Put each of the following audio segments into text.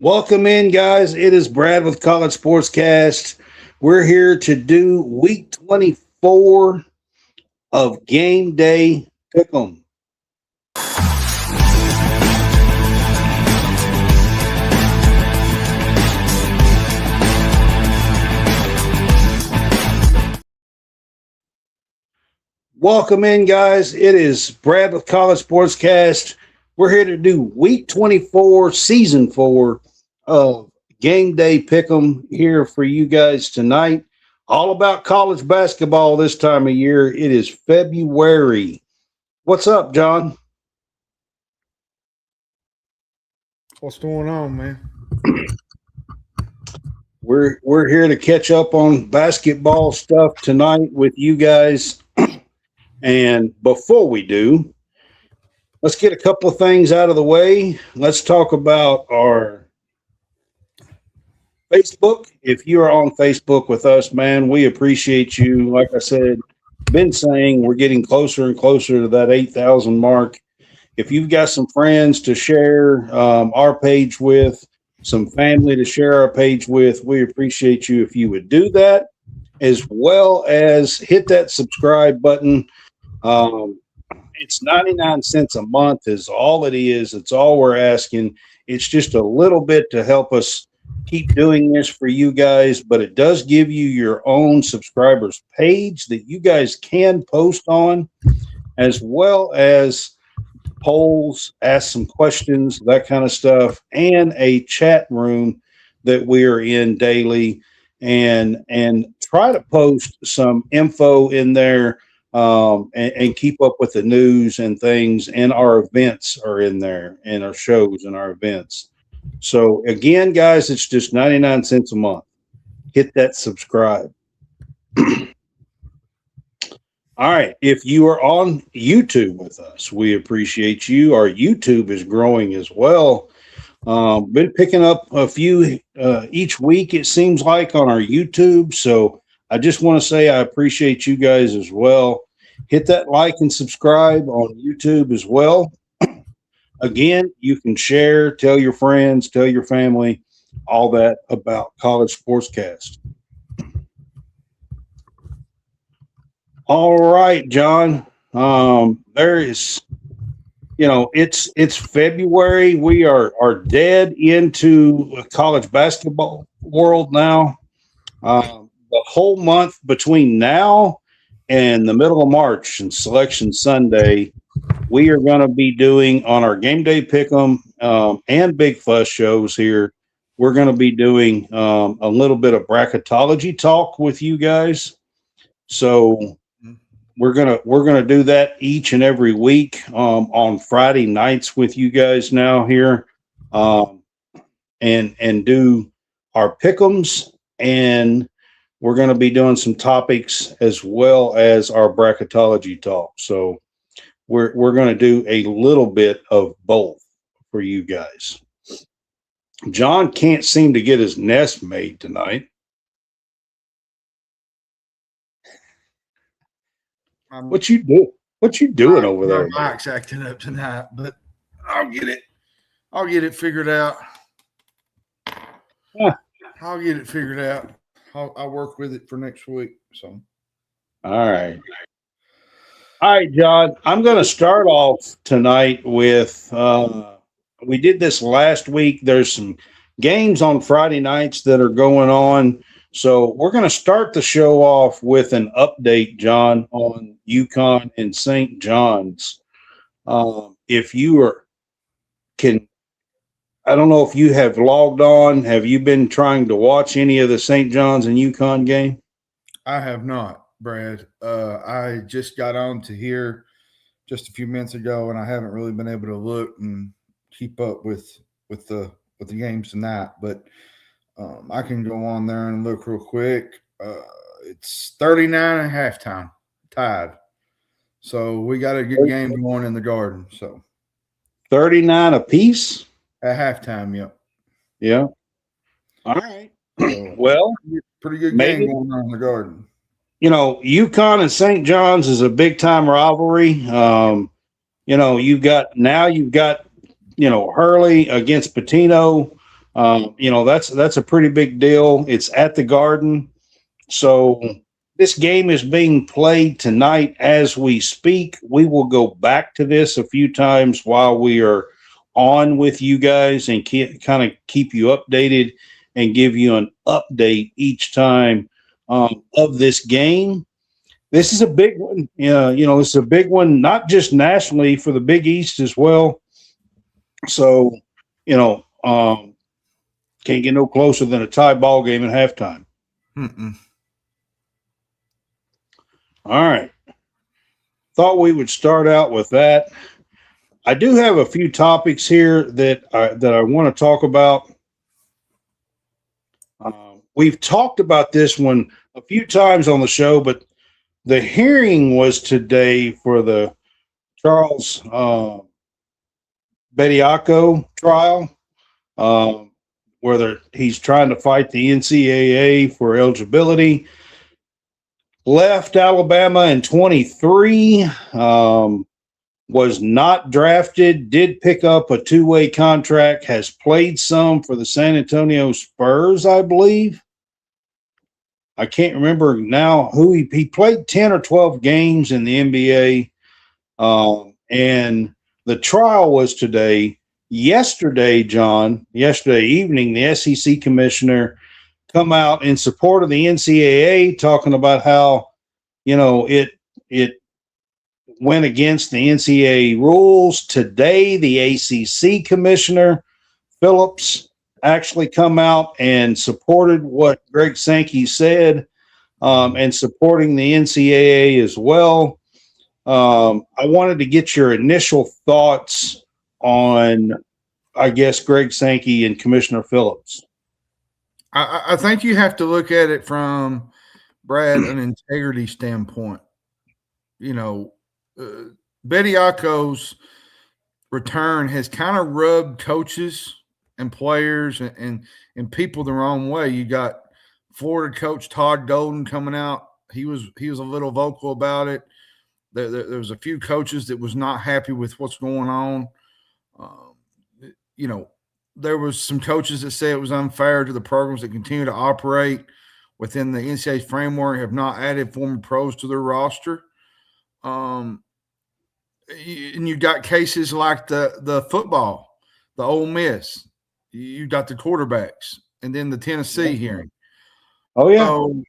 Welcome in, guys. It is Brad with College SportsCast. We're here to do week 24 of Game Day Pick'em. Welcome in, guys. It is Brad with College SportsCast. We're here to do week 24, season 4 of Game Day Pick'em here for you guys tonight. All about college basketball this time of year. It is February. What's up, John? What's going on, man? We're here to catch up on basketball stuff tonight with you guys. And before we do, let's get a couple of things out of the way. Let's talk about our Facebook. If you are on Facebook with us, man, we appreciate you. Like I said, been saying, we're getting closer and closer to that 8,000 mark. If you've got some friends to share our page with, some family to share our page with, we appreciate you if you would do that, as well as hit that subscribe button. It's 99 cents a month is all it is. It's all we're asking. It's just a little bit to help us keep doing this for you guys, but it does give you your own subscribers page that you guys can post on, as well as polls, ask some questions, that kind of stuff, and a chat room that we are in daily, and try to post some info in there. And keep up with the news and things, and our events are in there, and our shows and our events. So again, guys, it's just 99 cents a month. Hit that subscribe. All right. If you are on YouTube with us, we appreciate you. Our YouTube is growing as well. Been picking up a few each week, it seems like, on our YouTube. So I just want to say I appreciate you guys as well. Hit that like and subscribe on YouTube as well. Again, you can share, tell your friends, tell your family, all that about College SportsCast. All right, John. There is, it's February. We are dead into the college basketball world now. The whole month between now and the middle of March and Selection Sunday, we are going to be doing on our Game Day Pick'em and Big Fuss shows here. We're going to be doing a little bit of bracketology talk with you guys. So we're gonna do that each and every week on Friday nights with you guys now here, and do our pick'ems, and we're going to be doing some topics as well as our bracketology talk. So we're going to do a little bit of both for you guys. John can't seem to get his nest made tonight. What you doing over there? My mic's acting up tonight, but I'll get it figured out. Huh. I'll get it figured out. I'll work with it for next week. So, all right, John. I'm going to start off tonight with. We did this last week. There's some games on Friday nights that are going on, so we're going to start the show off with an update, John, on UConn and St. John's. If you I don't know if you have logged on. Have you been trying to watch any of the St. John's and UConn game? I have not, Brad. I just got on to here just a few minutes ago, and I haven't really been able to look and keep up with the games tonight. But I can go on there and look real quick. It's 39 at halftime, tied. So we got a good game going in the Garden. So 39 apiece? At halftime, yep. Yeah. All right. Well, pretty good game going on in the Garden. UConn and St. John's is a big time rivalry. You've got Hurley against Patino. That's a pretty big deal. It's at the Garden. So this game is being played tonight as we speak. We will go back to this a few times while we are on with you guys and kind of keep you updated and give you an update each time of this game. This is a big one. This is a big one, not just nationally, for the Big East as well. So, can't get no closer than a tie ball game at halftime. All right. Thought we would start out with that. I do have a few topics here that I want to talk about. We've talked about this one a few times on the show, but the hearing was today for the Charles Bediako trial, where he's trying to fight the NCAA for eligibility. Left Alabama in 23, was not drafted, did pick up a two-way contract, has played some for the San Antonio Spurs, I believe. I can't remember now who he played 10 or 12 games in the NBA. And the trial was today. Yesterday evening, the SEC commissioner come out in support of the NCAA, talking about how, it went against the NCAA rules. Today, the ACC commissioner, Phillips, actually come out and supported what Greg Sankey said, and supporting the NCAA as well. I wanted to get your initial thoughts on, I guess, Greg Sankey and Commissioner Phillips. I think you have to look at it from, Brad, an integrity standpoint. Bediako's return has kind of rubbed coaches and players and people the wrong way. You got Florida coach Todd Golden coming out. He was a little vocal about it. There was a few coaches that was not happy with what's going on. There was some coaches that say it was unfair to the programs that continue to operate within the NCAA framework, have not added former pros to their roster. And you got cases like the football, the Ole Miss. You got the quarterbacks, and then the Tennessee hearing. Oh yeah. So,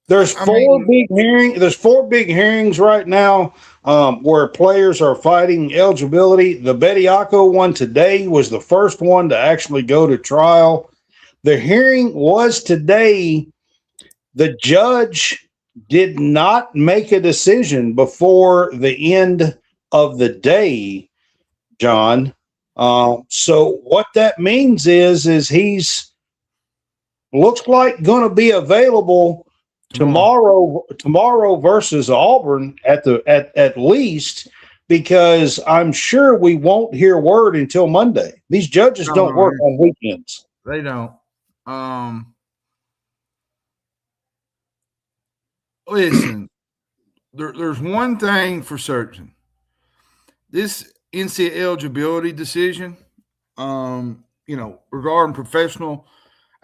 there's four big hearings right now where players are fighting eligibility. The Bediako one today was the first one to actually go to trial. The hearing was today. The judge did not make a decision before the end of the day, John. So what that means is he's looks like going to be available tomorrow versus Auburn at least, because I'm sure we won't hear word until Monday. These judges don't work on weekends. They don't. Listen, there's one thing for certain. This NCAA eligibility decision, regarding professional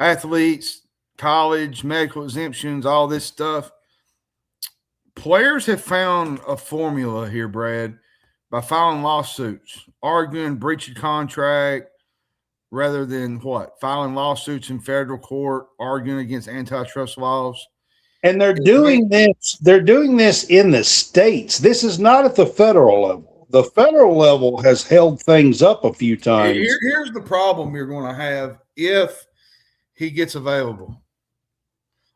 athletes, college, medical exemptions, all this stuff, players have found a formula here, Brad, by filing lawsuits, arguing breach of contract rather than filing lawsuits in federal court, arguing against antitrust laws. And they're doing this. They're doing this in the states. This is not at the federal level. The federal level has held things up a few times. Here's the problem you're going to have if he gets available.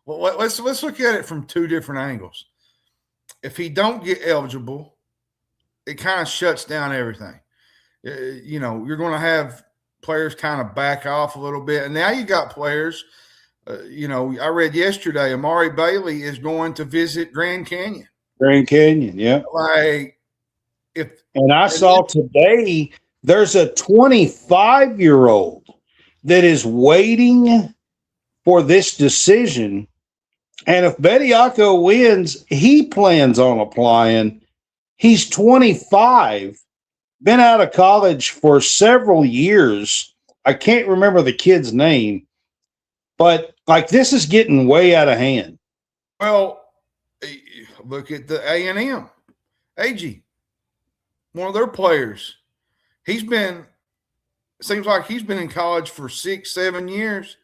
Well, let's look at it from two different angles. If he don't get eligible, it kind of shuts down everything. You're going to have players kind of back off a little bit, and now you got players. I read yesterday Amari Bailey is going to visit Grand Canyon. Yeah. I saw today there's a 25-year-old that is waiting for this decision. And if Bediako wins, he plans on applying. He's 25, been out of college for several years, I can't remember the kid's name, but like this is getting way out of hand. Well, look at the A&M, AG, one of their players. Seems like he's been in college for 6-7 years.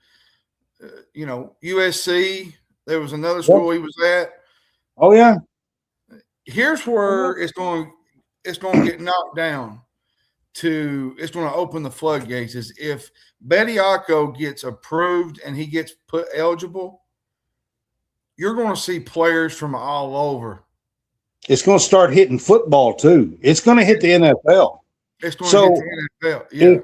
USC, there was another school he was at. Oh yeah. Here's where it's going to get knocked down. It's going to open the floodgates. Is if Bediako gets approved and he gets put eligible, you're going to see players from all over. It's going to start hitting football too. It's going to hit the NFL. It's going to hit the NFL. Yeah.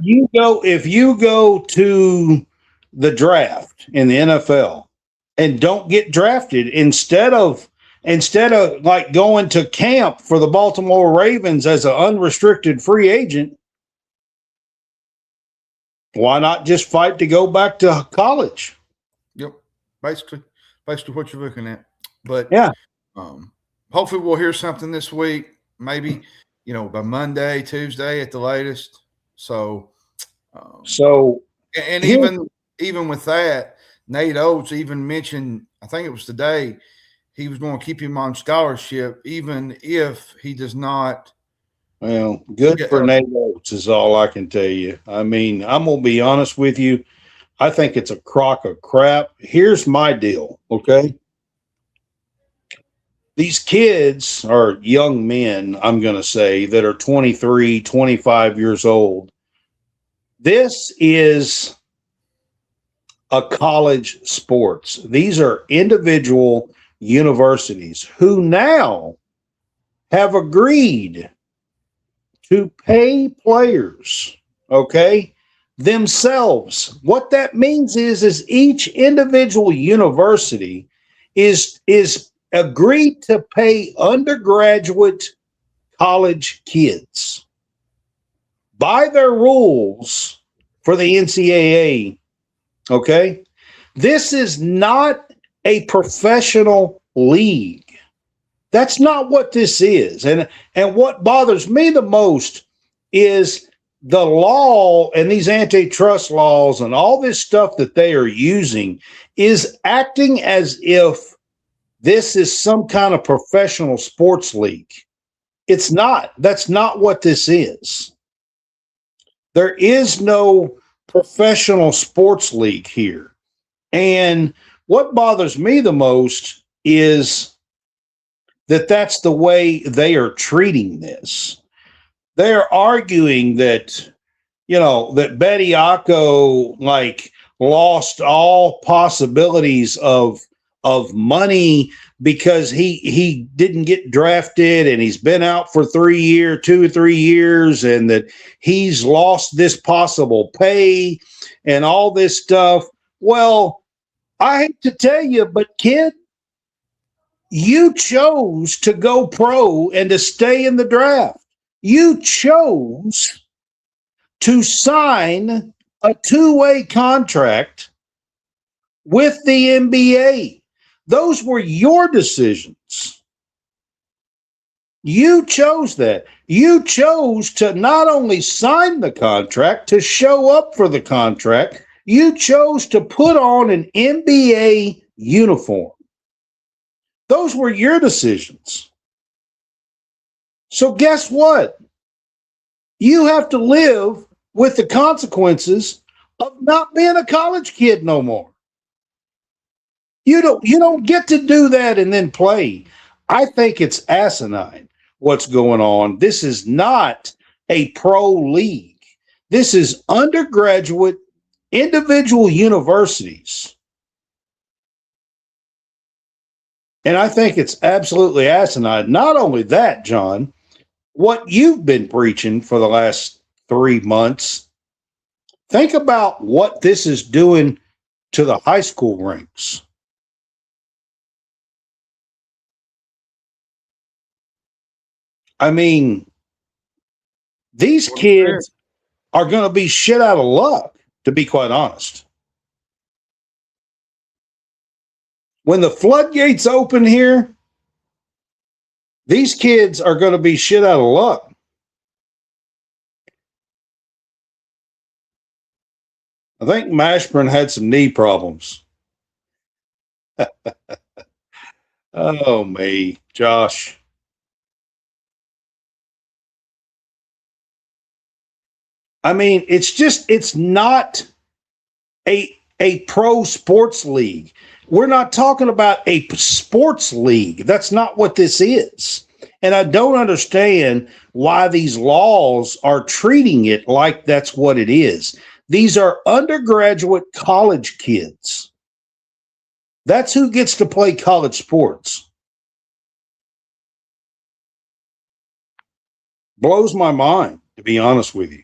If you go to the draft in the NFL and don't get drafted, instead of like going to camp for the Baltimore Ravens as an unrestricted free agent, why not just fight to go back to college? Yep. Basically what you're looking at. But yeah, hopefully we'll hear something this week, maybe, by Monday, Tuesday at the latest. So even with that, Nate Oates even mentioned, I think it was today, he was going to keep him on scholarship, even if he does not. Well, good for Nate Oates is all I can tell you. I mean, I'm going to be honest with you. I think it's a crock of crap. Here's my deal, okay? These kids are young men, I'm going to say, that are 23, 25 years old. This is a college sports. These are individual universities who now have agreed to pay players, okay, themselves. What that means is each individual university is agreed to pay undergraduate college kids by their rules for the NCAA. Okay. This is not a professional league. That's not what this is. And what bothers me the most is the law and these antitrust laws and all this stuff that they are using is acting as if this is some kind of professional sports league. It's not. That's not what this is. There is no professional sports league here. And what bothers me the most is that that's the way they are treating this. They're arguing that, that Bediako lost all possibilities of money because he didn't get drafted and he's been out for 2 or 3 years, and that he's lost this possible pay and all this stuff. Well, I hate to tell you, but kid, you chose to go pro and to stay in the draft. You chose to sign a 2-way contract with the NBA. Those were your decisions. You chose that. You chose to not only sign the contract, to show up for the contract, you chose to put on an NBA uniform. Those were your decisions. So guess what? You have to live with the consequences of not being a college kid no more. You don't get to do that and then play. I think it's asinine what's going on. This is not a pro league. This is undergraduate individual universities. And I think it's absolutely asinine. Not only that, John, what you've been preaching for the last 3 months, think about what this is doing to the high school ranks. I mean, these kids are going to be shit out of luck, to be quite honest. When the floodgates open here, these kids are going to be shit out of luck. I think Mashburn had some knee problems. Oh, me, Josh. I mean, it's not a pro sports league. We're not talking about a sports league. That's not what this is. And I don't understand why these laws are treating it like that's what it is. These are undergraduate college kids. That's who gets to play college sports. Blows my mind, to be honest with you.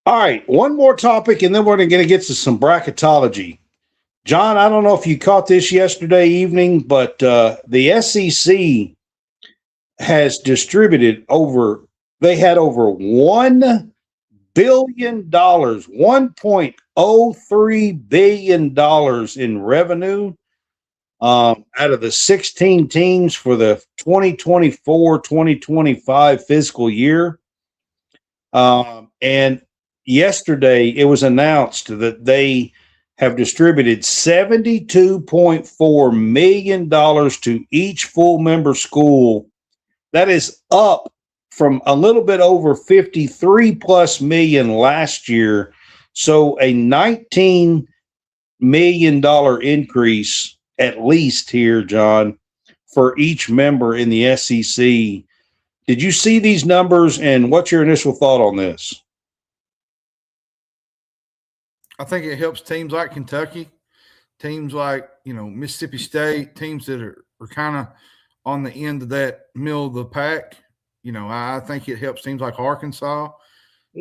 All right, one more topic, and then we're going to get to some bracketology. John, I don't know if you caught this yesterday evening, but the SEC has distributed they had over $1 billion, $1.03 billion in revenue out of the 16 teams for the 2024-2025 fiscal year. And yesterday it was announced that they have distributed $72.4 million to each full member school. That is up from a little bit over 53 plus million last year. So a $19 million increase at least here, John, for each member in the SEC. Did you see these numbers, and what's your initial thought on this? I think it helps teams like Kentucky, teams like, Mississippi State, teams that are kind of on the end of that middle of the pack. I think it helps teams like Arkansas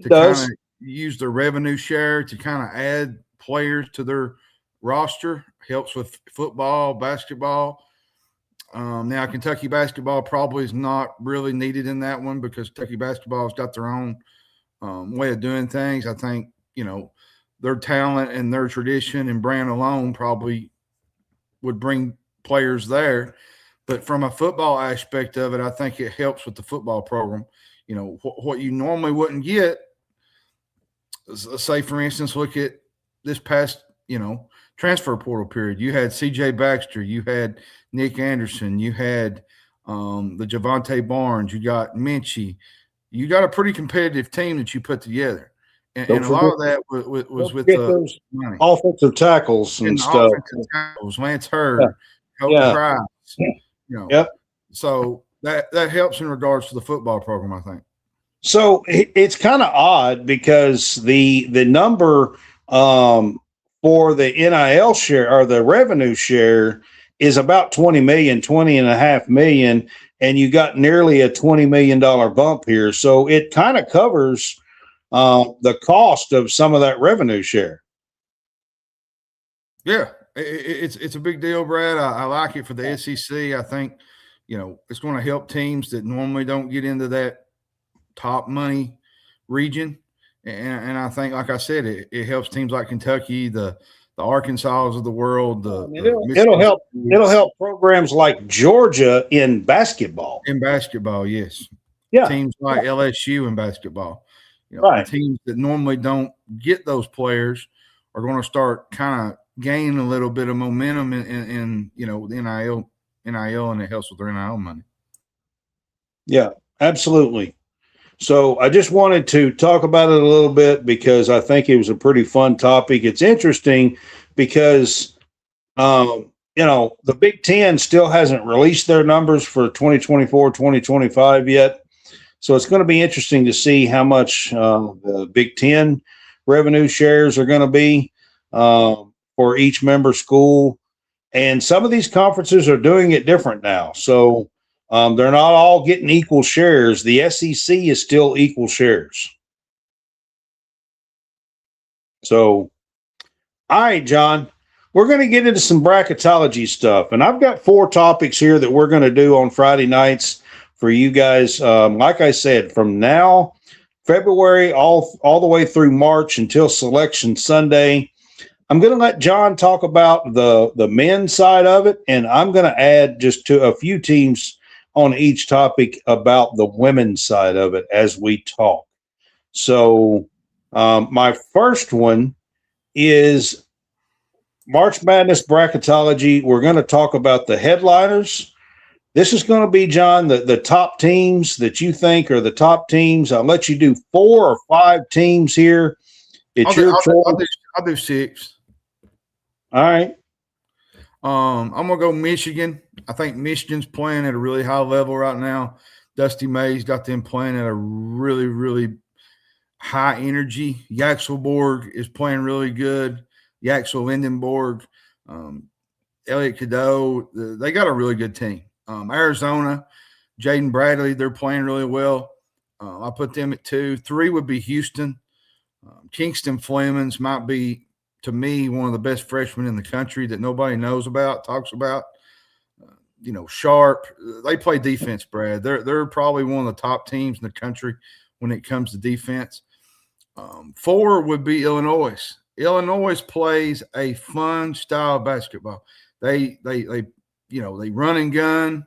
to kind of use their revenue share to kind of add players to their roster. Helps with football, basketball. Now, Kentucky basketball probably is not really needed in that one because Kentucky basketball has got their own way of doing things. I think, their talent and their tradition and brand alone probably would bring players there. But from a football aspect of it, I think it helps with the football program. What you normally wouldn't get, say, for instance, look at this past, transfer portal period. You had C.J. Baxter. You had Nick Anderson. You had the Javonte Barnes. You got Minchie. You got a pretty competitive team that you put together. And a lot of that was with those money. Offensive tackles and stuff. Offensive tackles, Lance Hurd, Coach Price. Yep. So that helps in regards to the football program, I think. So it's kind of odd because the number for the NIL share or the revenue share is about 20 and a half million, and you got nearly a $20 million bump here. So it kind of covers the cost of some of that revenue share. Yeah, it's a big deal, Brad. I like it for the SEC. I think, it's going to help teams that normally don't get into that top money region. And I think, like I said, it helps teams like Kentucky, the Arkansas of the world. It'll help programs like Georgia in basketball. In basketball, yes. Yeah. Teams like LSU in basketball. Right. Teams that normally don't get those players are going to start kind of gaining a little bit of momentum in the NIL, and it helps with their NIL money. Yeah, absolutely. So I just wanted to talk about it a little bit because I think it was a pretty fun topic. It's interesting because, the Big Ten still hasn't released their numbers for 2024, 2025 yet. So it's going to be interesting to see how much the Big Ten revenue shares are going to be for each member school. And some of these conferences are doing it different now. So they're not all getting equal shares. The SEC is still equal shares. So, all right, John, we're going to get into some bracketology stuff. And I've got 4 topics here that we're going to do on Friday nights for you guys. Like I said, from now, February, all the way through March until Selection Sunday. I'm going to let John talk about the men's side of it, and I'm going to add just to a few teams on each topic about the women's side of it as we talk. So My first one is March Madness bracketology. We're going to talk about the headliners. This is going to be, John, the top teams that you think are the top teams. I'll let you do 4 or 5 teams here. It's your choice. I'll do 6. All right. I'm gonna go Michigan. I think Michigan's playing at a really high level right now. Dusty May's got them playing at a really, really high energy. Yaxelborg is playing really good. Yaxel Lindenborg, Elliot Cadeau, they got a really good team. Arizona, Jaden Bradley, they're playing really well. I put them at 2. 3 would be Houston. Kingston Flemings might be, to me, one of the best freshmen in the country that nobody knows about, talks about. Sharp. They play defense, Brad. They're probably one of the top teams in the country when it comes to defense. 4 would be Illinois. Illinois plays a fun style of basketball. They run and gun.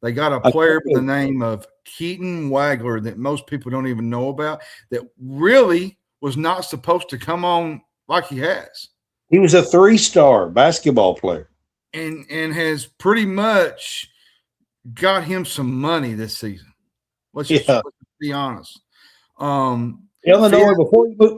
They got a player by the name of Keaton Wagler that most people don't even know about that really was not supposed to come on like he has. He was a 3-star basketball player. And has pretty much got him some money this season. Let's just be honest. Illinois,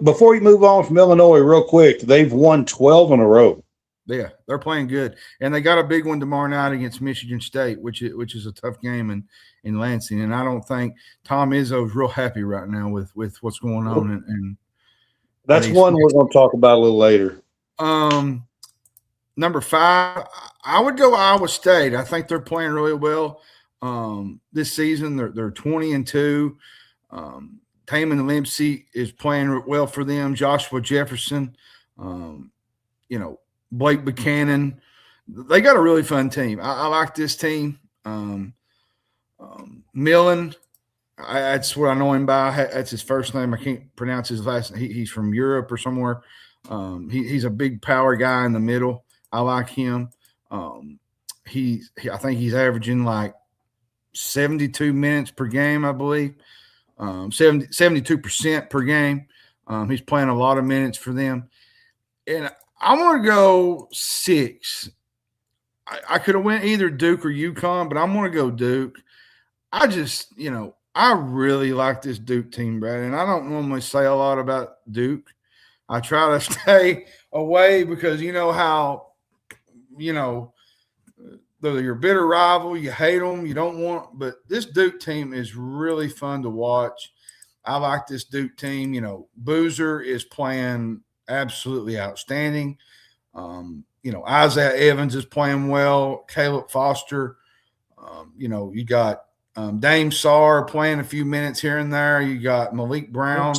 before you move on from Illinois real quick, they've won 12 in a row. Yeah, they're playing good. And they got a big one tomorrow night against Michigan State, which is a tough game in Lansing. And I don't think Tom Izzo's real happy right now with what's going on. And that's one we're going to talk about a little later. Number 5, I would go Iowa State. I think they're playing really well this season. They're 20-2. Taman Limpsey is playing well for them. Joshua Jefferson, Blake Buchanan. They got a really fun team. I like this team. Millen, that's what I know him by. That's his first name. I can't pronounce his last name. He's from Europe or somewhere. He's a big power guy in the middle. I like him. I think he's averaging like 72 minutes per game, I believe. 72% per game. He's playing a lot of minutes for them. And I want to go 6. I could have went either Duke or UConn, but I'm going to go Duke. I just, I really like this Duke team, Brad. And I don't normally say a lot about Duke. I try to stay away because you know how, they're your bitter rival. You hate them. You don't want – but this Duke team is really fun to watch. I like this Duke team. Boozer is playing absolutely outstanding. Isaiah Evans is playing well. Caleb Foster. You got Dame Sarr playing a few minutes here and there. You got Malik Brown.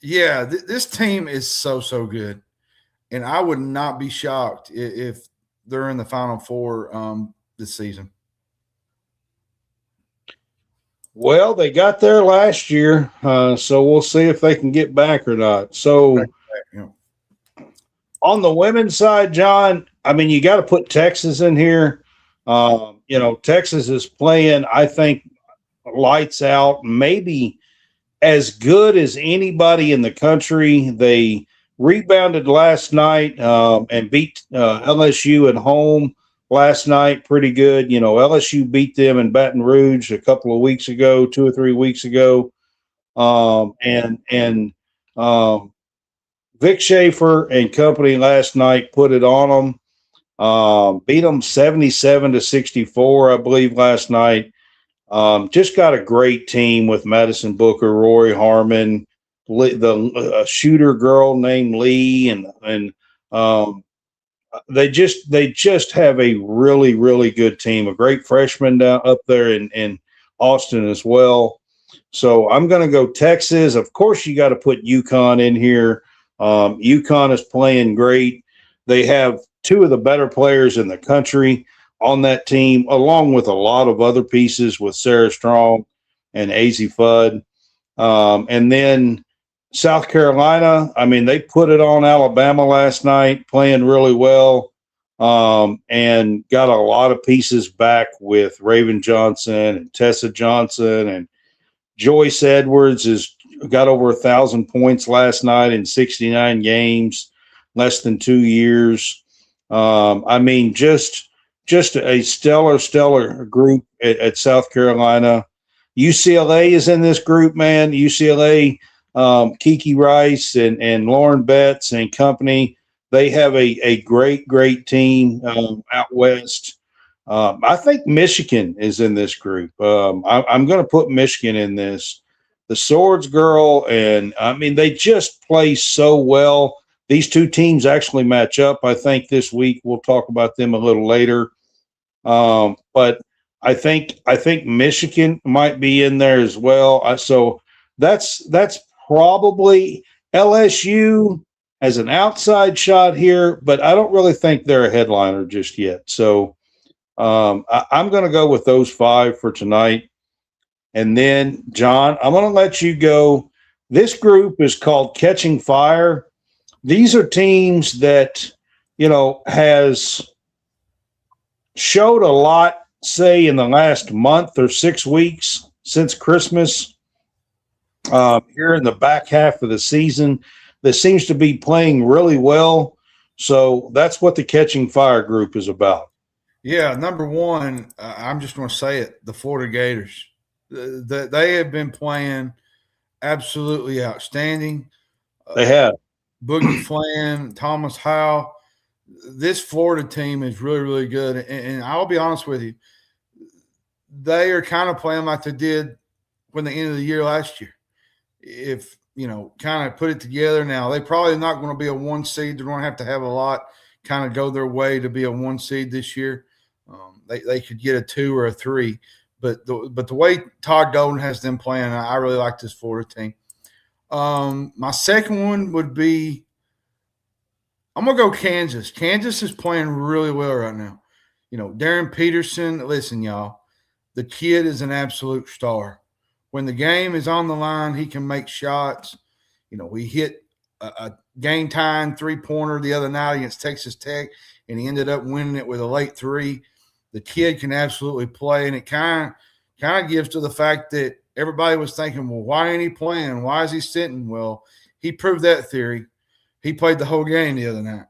Yeah, this team is so good. And I would not be shocked if they're in the Final Four this season. Well, they got there last year, so we'll see if they can get back or not. So on the women's side, John, I mean, you got to put Texas in here. Texas is playing, I think, lights out, maybe as good as anybody in the country. They rebounded last night and beat LSU at home last night pretty good. LSU beat them in Baton Rouge a couple of weeks ago, 2 or 3 weeks ago. Vic Schaefer and company last night put it on them. Beat them 77-64, I believe, last night. Just got a great team with Madison Booker, Rory Harmon, the shooter girl named Lee, and they just have a really, really good team. A great freshman down up there in Austin as well. So I'm going to go Texas. Of course, you got to put UConn in here. UConn is playing great. They have 2 of the better players in the country on that team, along with a lot of other pieces with Sarah Strong and AZ Fudd. And then South Carolina, I mean, they put it on Alabama last night, playing really well, and got a lot of pieces back with Raven Johnson and Tessa Johnson, and Joyce Edwards is got over 1,000 points last night in 69 games, less than 2 years. I mean, just a stellar group at South Carolina. UCLA is in this group, man. UCLA, Kiki Rice and Lauren Betts and company. They have a great team out west. I think Michigan is in this group. I'm going to put Michigan in this. The Swords girl, and I mean, they just play so well. These two teams actually match up, I think, this week. We'll talk about them a little later. But I think Michigan might be in there as well. So that's probably LSU as an outside shot here, but I don't really think they're a headliner just yet. So I'm going to go with those 5 for tonight. And then, John, I'm going to let you go. This group is called Catching Fire. These are teams that, has showed a lot, say, in the last month or 6 weeks since Christmas, here in the back half of the season, that seems to be playing really well. So that's what the Catching Fire group is about. Yeah, number one, I'm just going to say it, the Florida Gators. They have been playing absolutely outstanding. They have. Boogie Flan, Thomas Howell. This Florida team is really good. And I'll be honest with you, they are kind of playing like they did when the end of the year last year. If, kind of put it together now, they probably not going to be a 1 seed. They're going to have a lot kind of go their way to be a 1 seed this year. They could get a 2 or a 3. But the way Todd Golden has them playing, I really like this Florida team. My second one would be, I'm going to go Kansas. Kansas is playing really well right now. Darren Peterson, listen, y'all, the kid is an absolute star. When the game is on the line, he can make shots. We hit a game-time three-pointer the other night against Texas Tech, and he ended up winning it with a late 3. The kid can absolutely play, and it kind of gives to the fact that everybody was thinking, well, why ain't he playing? Why is he sitting? Well, he proved that theory. He played the whole game the other night.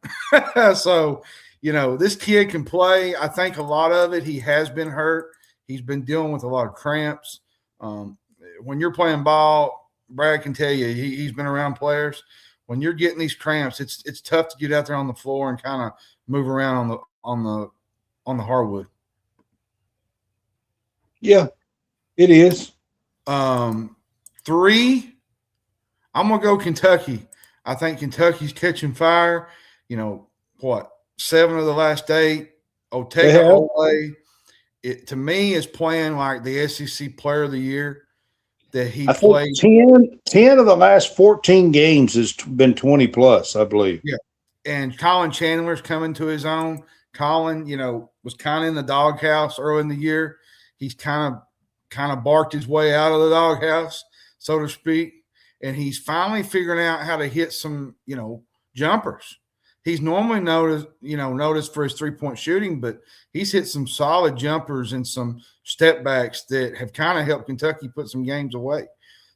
So, this kid can play. I think a lot of it, he has been hurt. He's been dealing with a lot of cramps. When you're playing ball, Brad can tell you, he's been around players. When you're getting these cramps, it's tough to get out there on the floor and kind of move around on the hardwood. Yeah, it is. 3, I'm going to go Kentucky. I think Kentucky's catching fire. 7 of the last 8. Otega Ole, to me, is playing like the SEC Player of the Year that he played. 10 of the last 14 games has been 20-plus, I believe. Yeah, and Colin Chandler's coming to his own. Colin, was kind of in the doghouse early in the year. He's kind of barked his way out of the doghouse, so to speak, and he's finally figuring out how to hit some, jumpers. He's normally noticed for his 3-point shooting, but he's hit some solid jumpers and some step backs that have kind of helped Kentucky put some games away.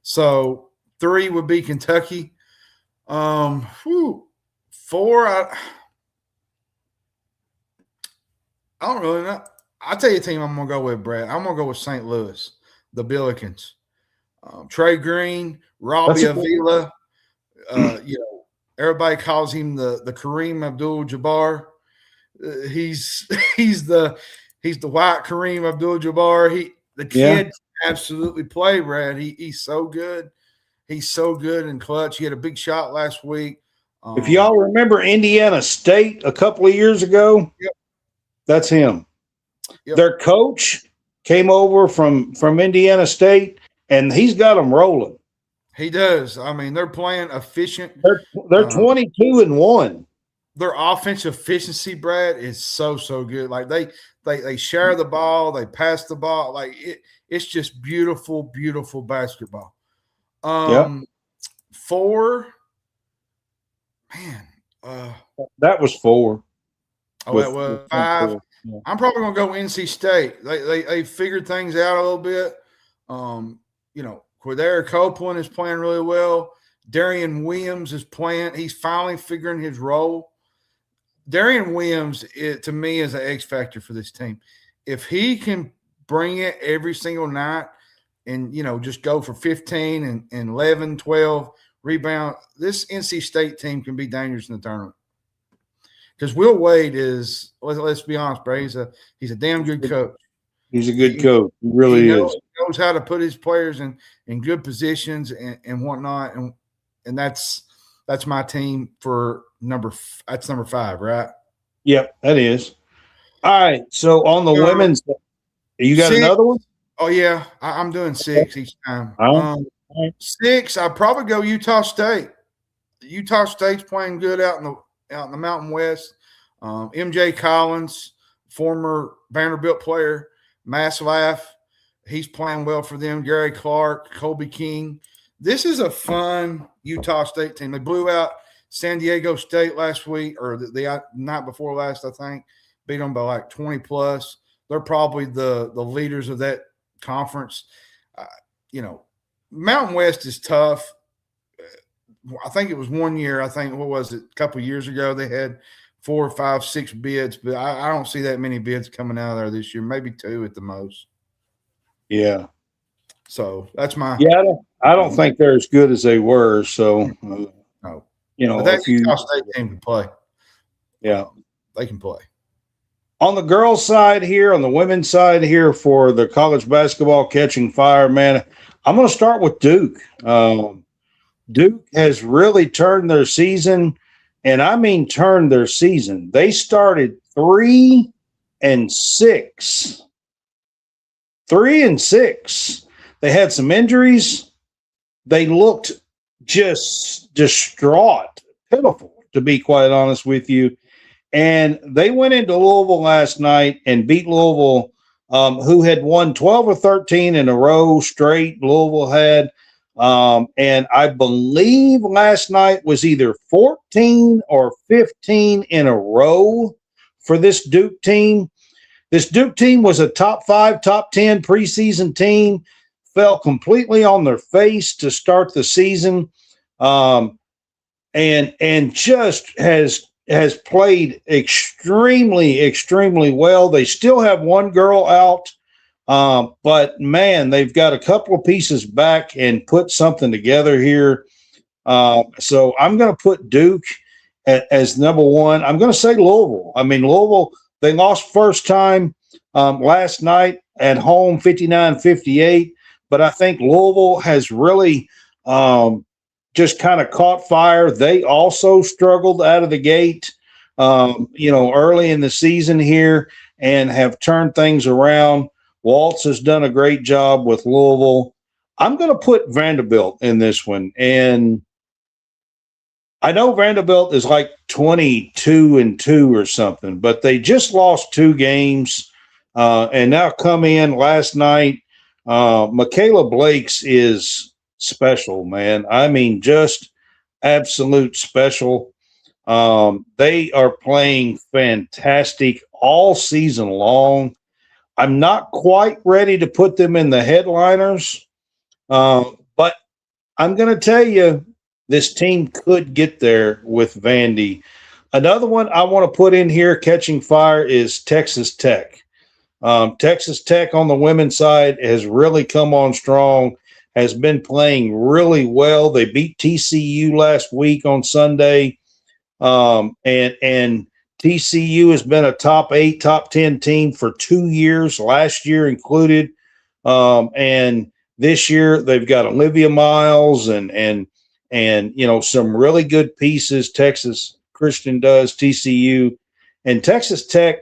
So 3 would be Kentucky. 4, I don't really know. I'll tell you a team I'm going to go with, Brad. I'm going to go with St. Louis, the Billikens. Trey Green, Robbie Avila. Everybody calls him the Kareem Abdul-Jabbar. He's the white Kareem Abdul-Jabbar. The kid absolutely play, Brad. He's so good. He's so good and clutch. He had a big shot last week. If y'all remember Indiana State a couple of years ago, that's him. Yep. Their coach came over from Indiana State, and he's got them rolling. He does. I mean, they're playing efficient. They're 22-1. Their offensive efficiency, Brad, is so good. Like they share the ball, they pass the ball. Like it's just beautiful basketball. 4, man. That was 4. That was 5. Yeah. I'm probably gonna go NC State. They figured things out a little bit. Quidera Copeland is playing really well. Darian Williams is playing. He's finally figuring his role. Darian Williams, to me, is an X factor for this team. If he can bring it every single night and, just go for 15 and 11, 12 rebound, this NC State team can be dangerous in the tournament. Because Will Wade is, let's be honest, bro, he's a damn good coach. He's a good coach. He really is. He knows how to put his players in good positions and whatnot. And that's my team for number 5, right? Yep, that is. All right. So on the women's, you got 6, another one? Oh yeah, I'm doing 6 each time. 6, I'd probably go Utah State. Utah State's playing good out in the Mountain West. MJ Collins, former Vanderbilt player, Maslaff, he's playing well for them. Gary Clark, Colby King. This is a fun Utah State team. They blew out San Diego State last week, or the night before last, I think. Beat them by like 20 plus. They're probably the leaders of that conference. Mountain West is tough. I think it was 1 year. A couple of years ago, they had 4, 5, 6 bids, but I don't see that many bids coming out of there this year. Maybe 2 at the most. Yeah. So that's my. Yeah, I don't think they're as good as they were. So, no. But that Utah State team can play. Yeah, they can play. On the girls' side here, on the women's side here for the college basketball catching fire, man, I'm going to start with Duke. Duke has really turned their season, and I mean turned their season. They started 3-6. 3-6. They had some injuries. They looked just distraught, pitiful, to be quite honest with you. And they went into Louisville last night and beat Louisville, who had won 12 or 13 in a row straight. Louisville had. And I believe last night was either 14 or 15 in a row for this Duke team. This Duke team was a top 5, top 10 preseason team, fell completely on their face to start the season, and just has played extremely, extremely well. They still have one girl out, but man, they've got a couple of pieces back and put something together here. So I'm going to put Duke as number 1. I'm going to say Louisville. I mean, Louisville, they lost first time last night at home, 59-58. But I think Louisville has really just kind of caught fire. They also struggled out of the gate, early in the season here and have turned things around. Waltz has done a great job with Louisville. I'm going to put Vanderbilt in this one. And I know Vanderbilt is like 22-2 or something, but they just lost 2 games and now come in last night. Michaela Blake's is special, man. I mean, just absolute special. They are playing fantastic all season long. I'm not quite ready to put them in the headliners, but I'm going to tell you, this team could get there with Vandy. Another one I want to put in here catching fire is Texas Tech. Texas Tech on the women's side has really come on strong, has been playing really well. They beat TCU last week on Sunday, and TCU has been a top 8, top 10 team for 2 years, last year included. And this year they've got Olivia Miles and some really good pieces. Texas Christian does, TCU, and Texas Tech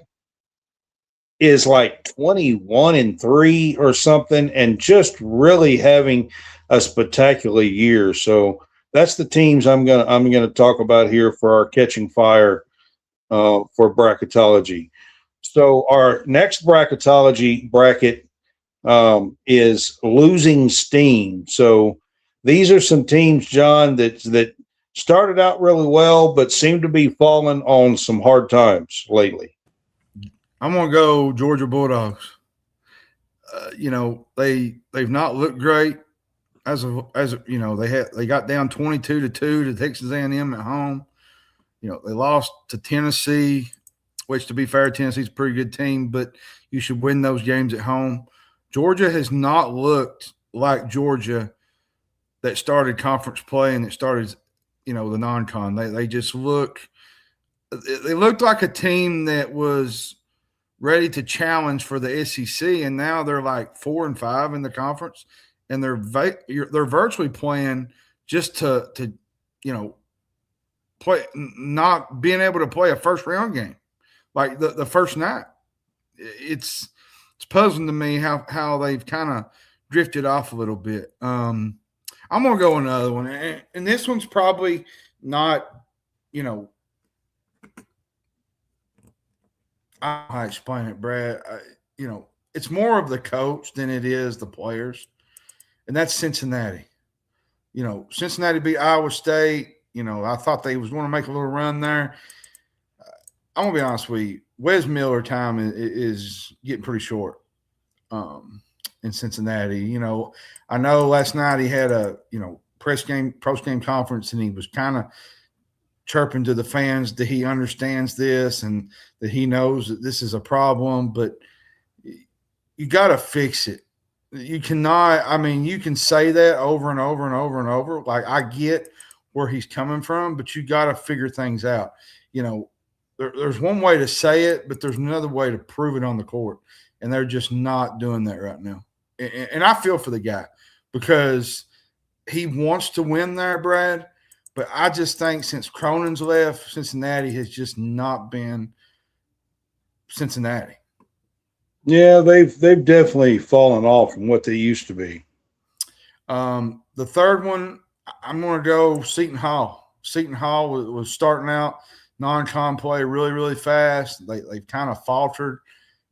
is like 21-3 or something, and just really having a spectacular year. So that's the teams I'm gonna talk about here for our catching fire for bracketology. So our next bracketology bracket is losing steam. So these are some teams, John, that started out really well, but seem to be falling on some hard times lately. I'm going to go Georgia Bulldogs. They've not looked great. as you know, they got down 22-2 to Texas A&M at home. You know, they lost to Tennessee, which, to be fair, Tennessee's a pretty good team, but you should win those games at home. Georgia has not looked like Georgia that started conference play and that started, you know, the non-con. They just looked like a team that was ready to challenge for the SEC, and now they're like 4-5 in the conference, and they're virtually playing just to you know, play, not being able to play a first round game like the first night. It's puzzling to me how they've kind of drifted off a little bit. I'm gonna go another one, and this one's probably not, you know, I don't know how to explain it, Brad. You know, it's more of the coach than it is the players, and that's Cincinnati. You know, Cincinnati beat Iowa State. You know, I thought they was going to make a little run there. I'm gonna be honest with you. Wes Miller time is getting pretty short in Cincinnati. You know, I know last night he had a, you know, post-game conference, and he was kind of chirping to the fans that he understands this and that he knows that this is a problem, but you got to fix it. You cannot, I mean, you can say that over and over and over and over. Like, I get where he's coming from, but you got to figure things out. You know, there's one way to say it, but there's another way to prove it on the court, and they're just not doing that right now. And I feel for the guy because he wants to win there, Brad, but I just think since Cronin's left, Cincinnati has just not been Cincinnati. Yeah, they've definitely fallen off from what they used to be. The third one, I'm going to go Seton Hall. Seton Hall was starting out non-con play really, really fast. They've kind of faltered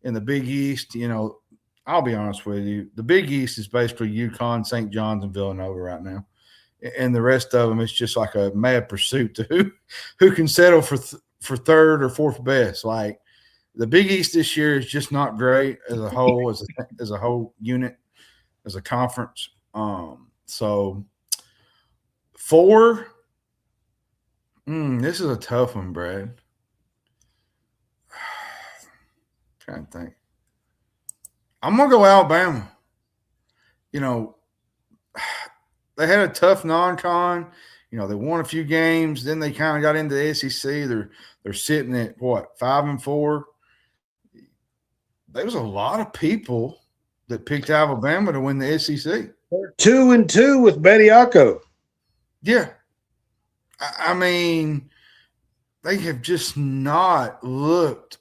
in the Big East. You know, I'll be honest with you. The Big East is basically UConn, St. John's, and Villanova right now. And the rest of them, it's just like a mad pursuit to who can settle for third or fourth best. Like, the Big East this year is just not great as a whole, as a whole unit, as a conference. So 4, this is a tough one, Brad. Trying to think. I'm gonna go Alabama. You know, they had a tough non-con. You know, they won a few games. Then they kind of got into the SEC. They're sitting at what, 5-4. There was a lot of people that picked Alabama to win the SEC. They're 2-2 with Bediako. Yeah. I mean, they have just not looked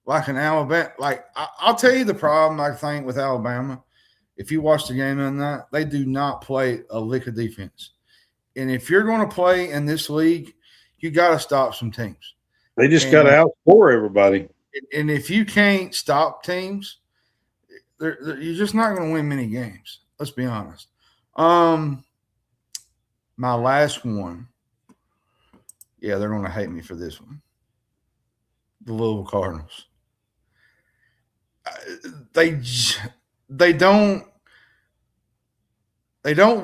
like an Alabama. Like, I'll tell you the problem, I think, with Alabama. If you watch the game on that, they do not play a lick of defense. And if you're going to play in this league, you got to stop some teams. They just got to outscore everybody. And if you can't stop teams, you're just not going to win many games. Let's be honest. My last one. Yeah, they're going to hate me for this one. The Louisville Cardinals. They don't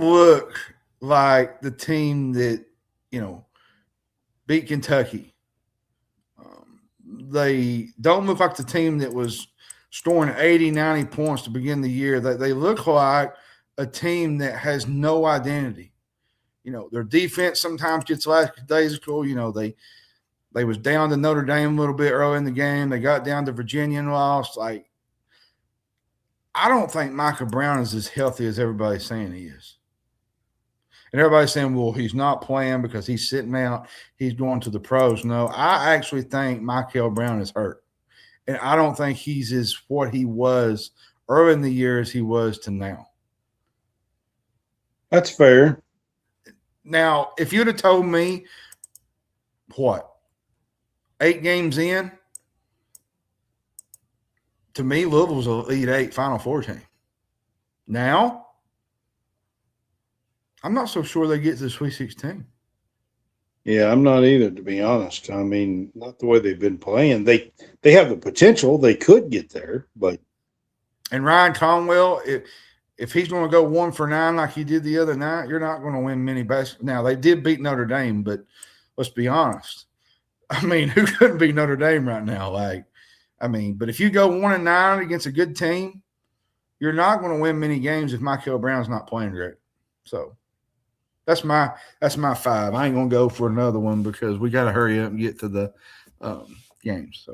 look like the team that, you know, beat Kentucky. They don't look like the team that was scoring 80, 90 points to begin the year. They look like a team that has no identity. You know, their defense sometimes gets lackadaisical. You know, they was down to Notre Dame a little bit early in the game. They got down to Virginia and lost. Like, I don't think Micah Brown is as healthy as everybody's saying he is. And everybody's saying, well, he's not playing because he's sitting out. He's going to the pros. No, I actually think Michael Brown is hurt. And I don't think he's as what he was early in the year as he was to now. That's fair. Now, if you'd have told me, 8 games in, to me, Louisville's an Elite 8 Final Four team. Now, I'm not so sure they get to the Sweet 16. Yeah, I'm not either, to be honest. I mean, not the way they've been playing. They have the potential. They could get there, but. And Ryan Conwell, if he's going to go 1-for-9 like he did the other night, you're not going to win many basketball. Now, they did beat Notre Dame, but let's be honest. I mean, who couldn't beat Notre Dame right now? But if you go 1-9 against a good team, you're not going to win many games if Michael Brown's not playing great. So that's my 5. I ain't going to go for another one because we got to hurry up and get to the games.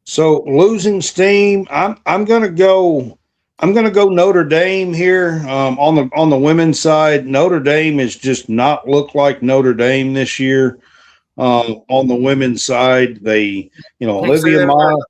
So losing steam, I'm going to go Notre Dame here. On the women's side, Notre Dame has just not looked like Notre Dame this year. On the women's side, they, Olivia Miles.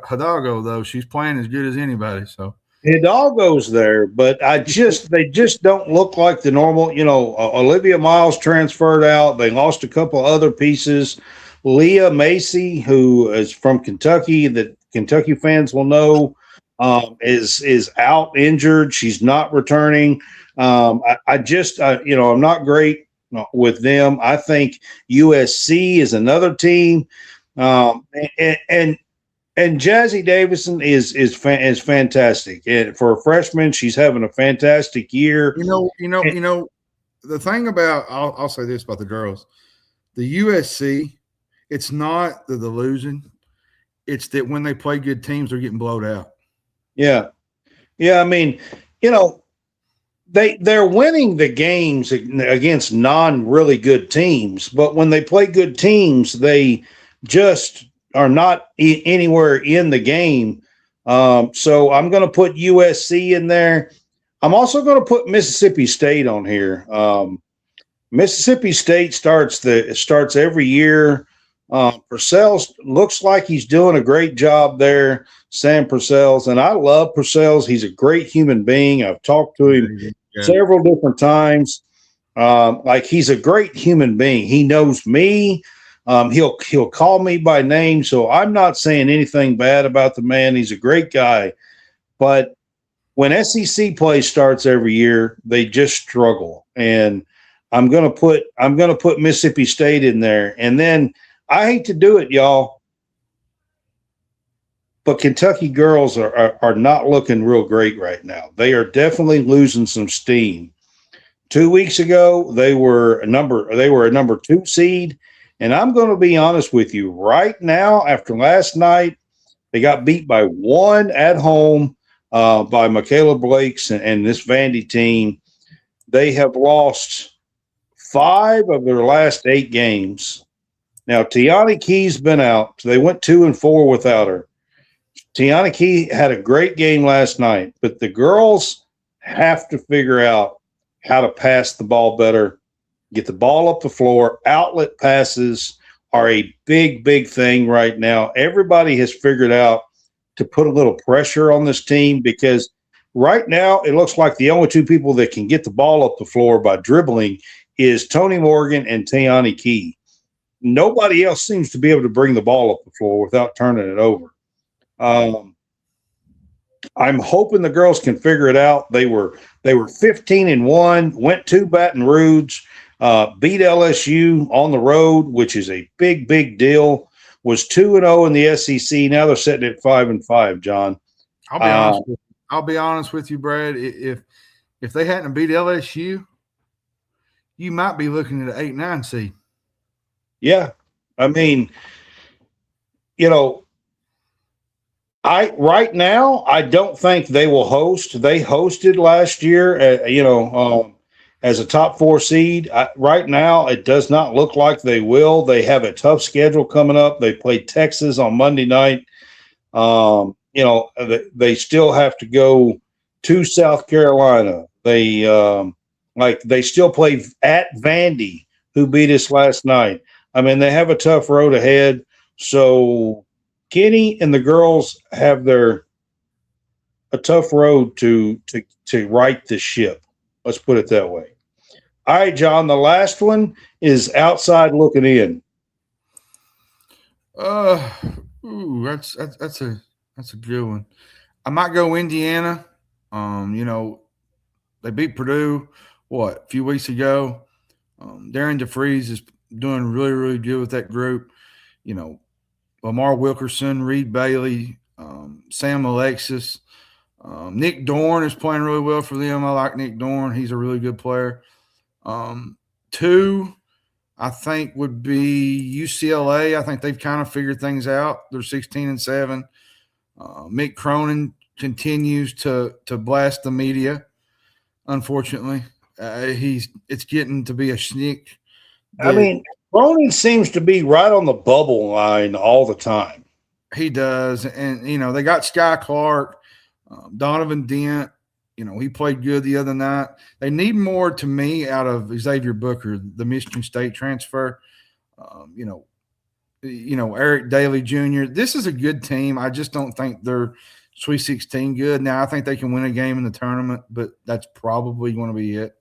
Hidalgo, though, she's playing as good as anybody. So Hidalgo's there, but they just don't look like the normal. Olivia Miles transferred out. They lost a couple other pieces. Leah Macy, who is from Kentucky, that Kentucky fans will know, is out injured. She's not returning. I'm not great with them. I think USC is another team, and Jazzy Davison is fantastic. And for a freshman, she's having a fantastic year. The thing about I'll say this about the girls, the USC, it's not that they're losing, it's that when they play good teams, they're getting blowed out. Yeah. I mean, they're winning the games against non-really good teams, but when they play good teams, they just are not anywhere in the game. So I'm going to put USC in there. I'm also going to put Mississippi State on here. Mississippi State starts every year. Purcell looks like he's doing a great job there, Sam Purcell, and I love Purcell. He's a great human being. I've talked to him several different times. He's a great human being. He knows me. He'll call me by name, so I'm not saying anything bad about the man. He's a great guy, but when SEC play starts every year, they just struggle. And I'm gonna put Mississippi State in there, and then I hate to do it, y'all, but Kentucky girls are not looking real great right now. They are definitely losing some steam. 2 weeks ago, they were a number 2 seed. And I'm going to be honest with you right now, after last night, they got beat by 1 at home by Michaela Blake's and this Vandy team. They have lost 5 of their last 8 games. Now, Tiana Key's been out. So they went 2-4 without her. Tiana Key had a great game last night, but the girls have to figure out how to pass the ball better. Get the ball up the floor. Outlet passes are a big, big thing right now. Everybody has figured out to put a little pressure on this team because right now it looks like the only 2 people that can get the ball up the floor by dribbling is Tony Morgan and Tiana Key. Nobody else seems to be able to bring the ball up the floor without turning it over. I'm hoping the girls can figure it out. They were 15-1, went to Baton Rouge, beat LSU on the road, which is a big, big deal. Was 2-0 in the SEC. Now they're sitting at 5-5. John, I'll be honest with you, Brad. If they hadn't beat LSU, you might be looking at an 8-9 seed. Yeah, I mean, right now I don't think they will host. They hosted last year, as a top 4 seed. Right now, it does not look like they will. They have a tough schedule coming up. They play Texas on Monday night. They still have to go to South Carolina. They still play at Vandy, who beat us last night. I mean, they have a tough road ahead. So Kenny and the girls have a tough road to right the ship. Let's put it that way. All right, John, the last one is outside looking in. That's a good one. I might go Indiana. They beat Purdue a few weeks ago. Darren DeFries is doing really, really good with that group. Lamar Wilkerson, Reed Bailey, Sam Alexis, Nick Dorn is playing really well for them. I like Nick Dorn. He's a really good player. 2, I think, would be UCLA. I think they've kind of figured things out. They're 16-7. Mick Cronin continues to blast the media. Unfortunately, it's getting to be a sneak. I mean, Cronin seems to be right on the bubble line all the time. He does, and they got Sky Clark, Donovan Dent. He played good the other night. They need more, to me, out of Xavier Booker, the Michigan State transfer. Eric Daly Jr. This is a good team. I just don't think they're Sweet 16 good. Now, I think they can win a game in the tournament, but that's probably going to be it.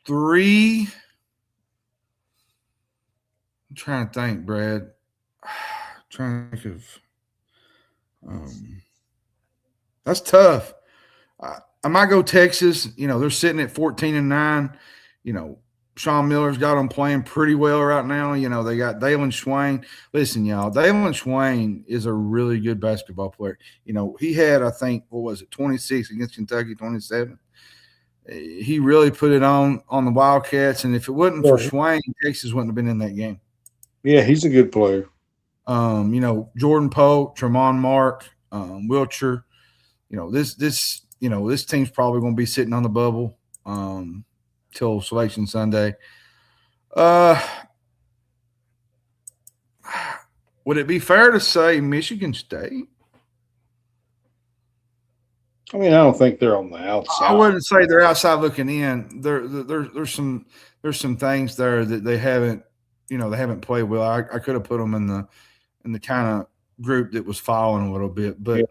3, I'm trying to think, Brad. Trying to think of that's tough. I might go Texas. They're sitting at 14-9. Sean Miller's got them playing pretty well right now. They got Dalen Swain. Listen, y'all, Dalen Swain is a really good basketball player. He had, I think, 26 against Kentucky, 27. He really put it on the Wildcats, and if it wasn't for Swain, Texas wouldn't have been in that game. Yeah, he's a good player. Jordan Pope, Tremont Mark, Wiltshire. This team's probably going to be sitting on the bubble till Selection Sunday. Would it be fair to say Michigan State? I mean, I don't think they're on the outside. I wouldn't say they're outside looking in. There's some things there that they haven't played well. I could have put them in the kind of group that was following a little bit, but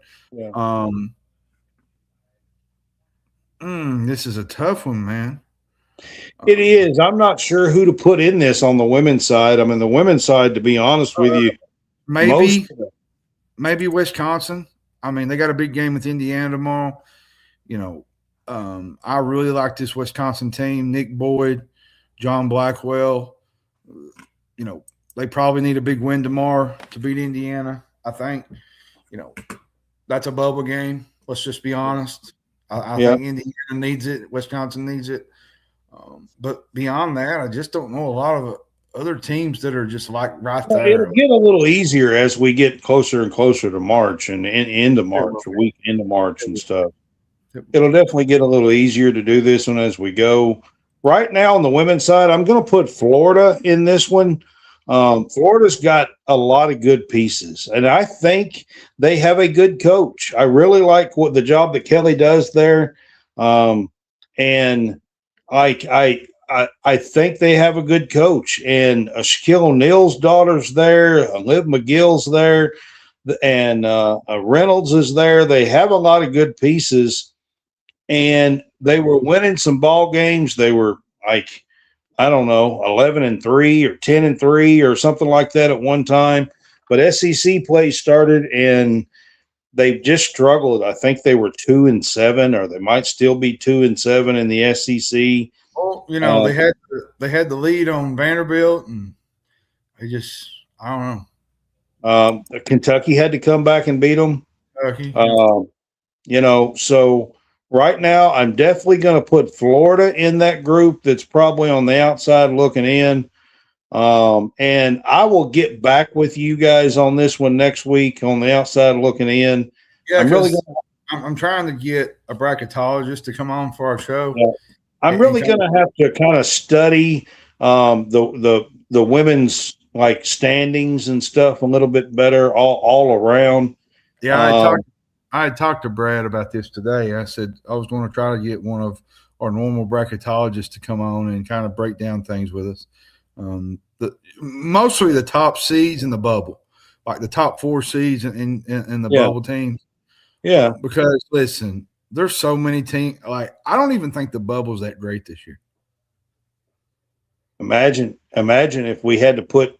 this is a tough one, man. It is. I'm not sure who to put in this on the women's side. I mean, the women's side, to be honest with you, maybe Wisconsin. I mean, they got a big game with Indiana tomorrow. I really like this Wisconsin team. Nick Boyd, John Blackwell. They probably need a big win tomorrow to beat Indiana. I think, that's a bubble game. Let's just be honest. I think Indiana needs it. Wisconsin needs it. But beyond that, I just don't know a lot of other teams that are just like right there. It'll get a little easier as we get closer and closer to March and into March, a week into March and stuff. It'll definitely get a little easier to do this one as we go. Right now on the women's side, I'm going to put Florida in this one. Florida's got a lot of good pieces, and I think they have a good coach. I really like the job that Kelly does there, and I think they have a good coach. And Shaquille O'Neal's daughter's there, Liv McGill's there, and Reynolds is there. They have a lot of good pieces, and they were winning some ball games. They were 11-3 or 10-3 or something like that at one time. But SEC play started and they've just struggled. I think they were 2-7, or they might still be 2-7 in the SEC. Well, they had the lead on Vanderbilt, and I don't know. Kentucky had to come back and beat them. So right now I'm definitely going to put Florida in that group that's probably on the outside looking in. And I will get back with you guys on this one next week on the outside looking in. Yeah, I'm trying to get a bracketologist to come on for our show. Yeah. I'm really going to have to kind of study the women's standings and stuff a little bit better all around. Yeah, I had talked to Brad about this today. I said I was going to try to get one of our normal bracketologists to come on and kind of break down things with us. Mostly the top seeds in the bubble, like the top 4 seeds in the bubble teams. Yeah, because listen, there's so many teams. I don't even think the bubble's that great this year. Imagine if we had to put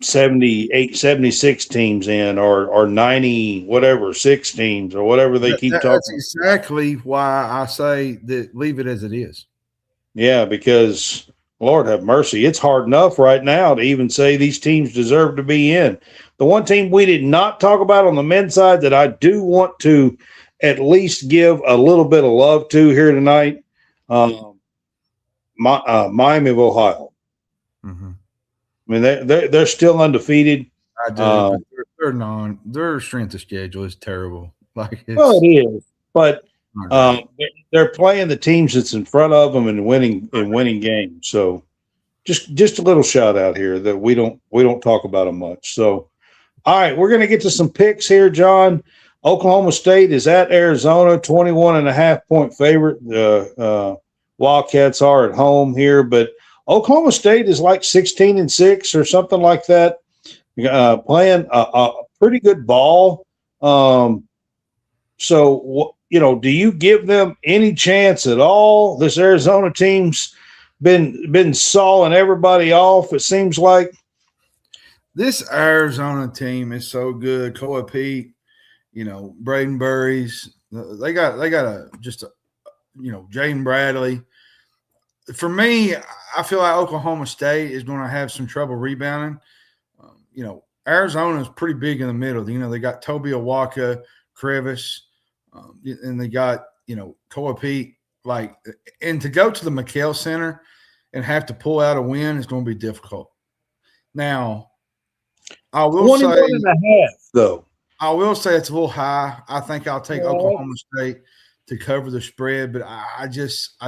76 teams in, or 90 whatever 6 teams, or whatever they keep talking. That's exactly why I say that leave it as it is. Yeah, because Lord have mercy. It's hard enough right now to even say these teams deserve to be in. The one team we did not talk about on the men's side that I do want to at least give a little bit of love to here tonight, Miami of Ohio. Mm-hmm. I mean, they're still undefeated. I do. But their strength of schedule is terrible. Like, well, it is, but they're playing the teams that's in front of them and winning games. So, just a little shout out here that we don't talk about them much. So, all right, we're going to get to some picks here, John. Oklahoma State is at Arizona, 21.5-point favorite. The Wildcats are at home here, but Oklahoma State is like 16-6 or something like that, playing a pretty good ball. So, do you give them any chance at all? This Arizona team's been sawing everybody off, it seems like. This Arizona team is so good. Coy Pete, Braden Burries. They got Jaden Bradley. For me, I feel like Oklahoma State is going to have some trouble rebounding. Arizona is pretty big in the middle. They got Toby Awaka, Crevice, and they got, Coy Pete. And to go to the McKell Center and have to pull out a win is going to be difficult. Now, I will say 21.5, though. I will say it's a little high. I think I'll take Oklahoma State to cover the spread, but I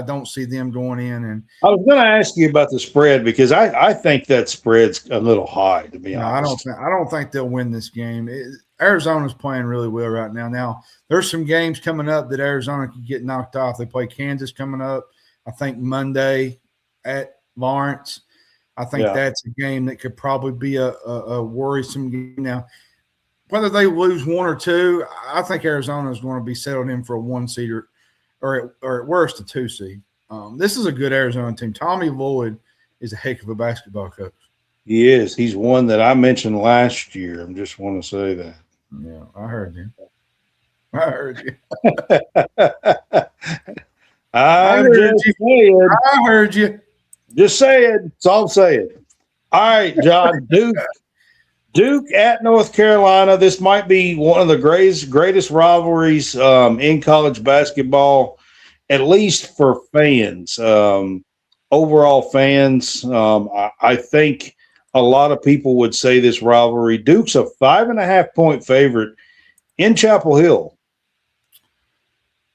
don't see them going in. And I was going to ask you about the spread because I think that spread's a little high, to be honest. I don't think they'll win this game. Arizona's playing really well right now. Now, there's some games coming up that Arizona could get knocked off. They play Kansas coming up, I think Monday at Lawrence. I think that's a game that could probably be a worrisome game. Now, whether they lose one or two, I think Arizona is going to be settled in for a 1-seed or at worst a 2-seed. This is a good Arizona team. Tommy Lloyd is a heck of a basketball coach. He is. He's one that I mentioned last year. I just want to say that. Yeah, I heard you. I heard you. I heard you. Just saying. That's all I'm saying. All right, John. Duke at North Carolina. This might be one of the greatest rivalries in college basketball, at least for fans. Overall fans, I think a lot of people would say this rivalry. Duke's a 5.5-point favorite in Chapel Hill.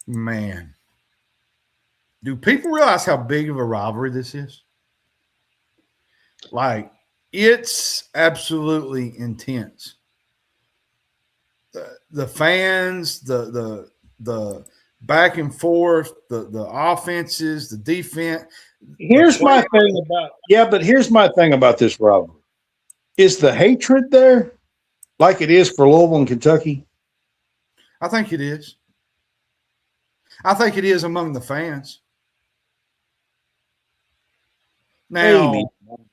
Man, do people realize how big of a rivalry this is? It's absolutely intense. The fans, the back and forth, the offenses, the defense. Here's my thing about this rivalry. Is the hatred there like it is for Louisville and Kentucky? I think it is. I think it is among the fans. Now, maybe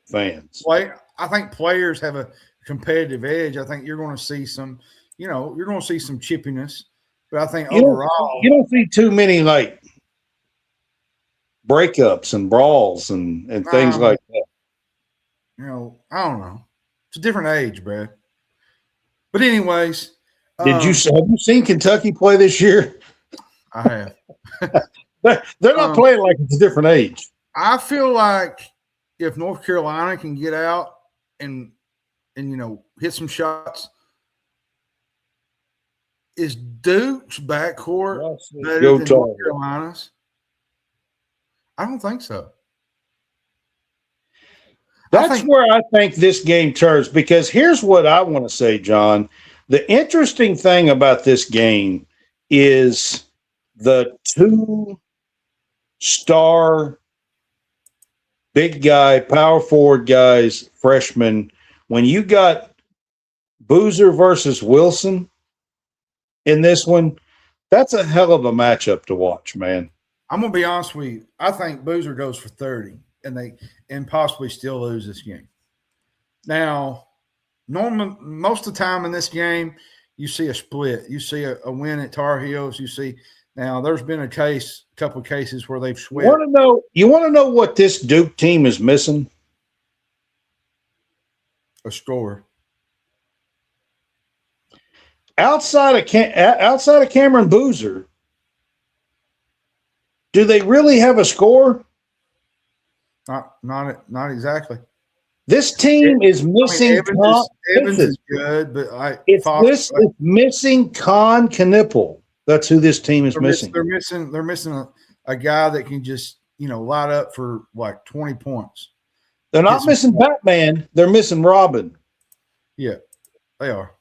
fans. I think players have a competitive edge. I think you're going to see some, you're going to see some chippiness. But I think overall, you don't see too many breakups and brawls and things like that. I don't know. It's a different age, Brad. But anyways, have you seen Kentucky play this year? I have. They're not playing like it's a different age. I feel like if North Carolina can get out and hit some shots, is Duke's backcourt better than North Carolina's? I don't think so. That's where I think this game turns, because here's what I want to say, John. The interesting thing about this game is the two star big guy, power forward guys, freshmen. When you got Boozer versus Wilson in this one, that's a hell of a matchup to watch, man. I'm gonna be honest with you. I think Boozer goes for 30 and possibly still lose this game. Now, most of the time in this game, you see a split. You see a win at Tar Heels. You see now there's been a couple of cases where they've swept. You want to know what this Duke team is missing? A score. Outside of Cameron Boozer, do they really have a score? Not exactly. This team is missing. Evans is good, but it's missing Con Knippel. That's who this team is missing. They're missing a guy that can just light up for like 20 points. They're not missing Batman. They're missing Robin. Yeah, they are.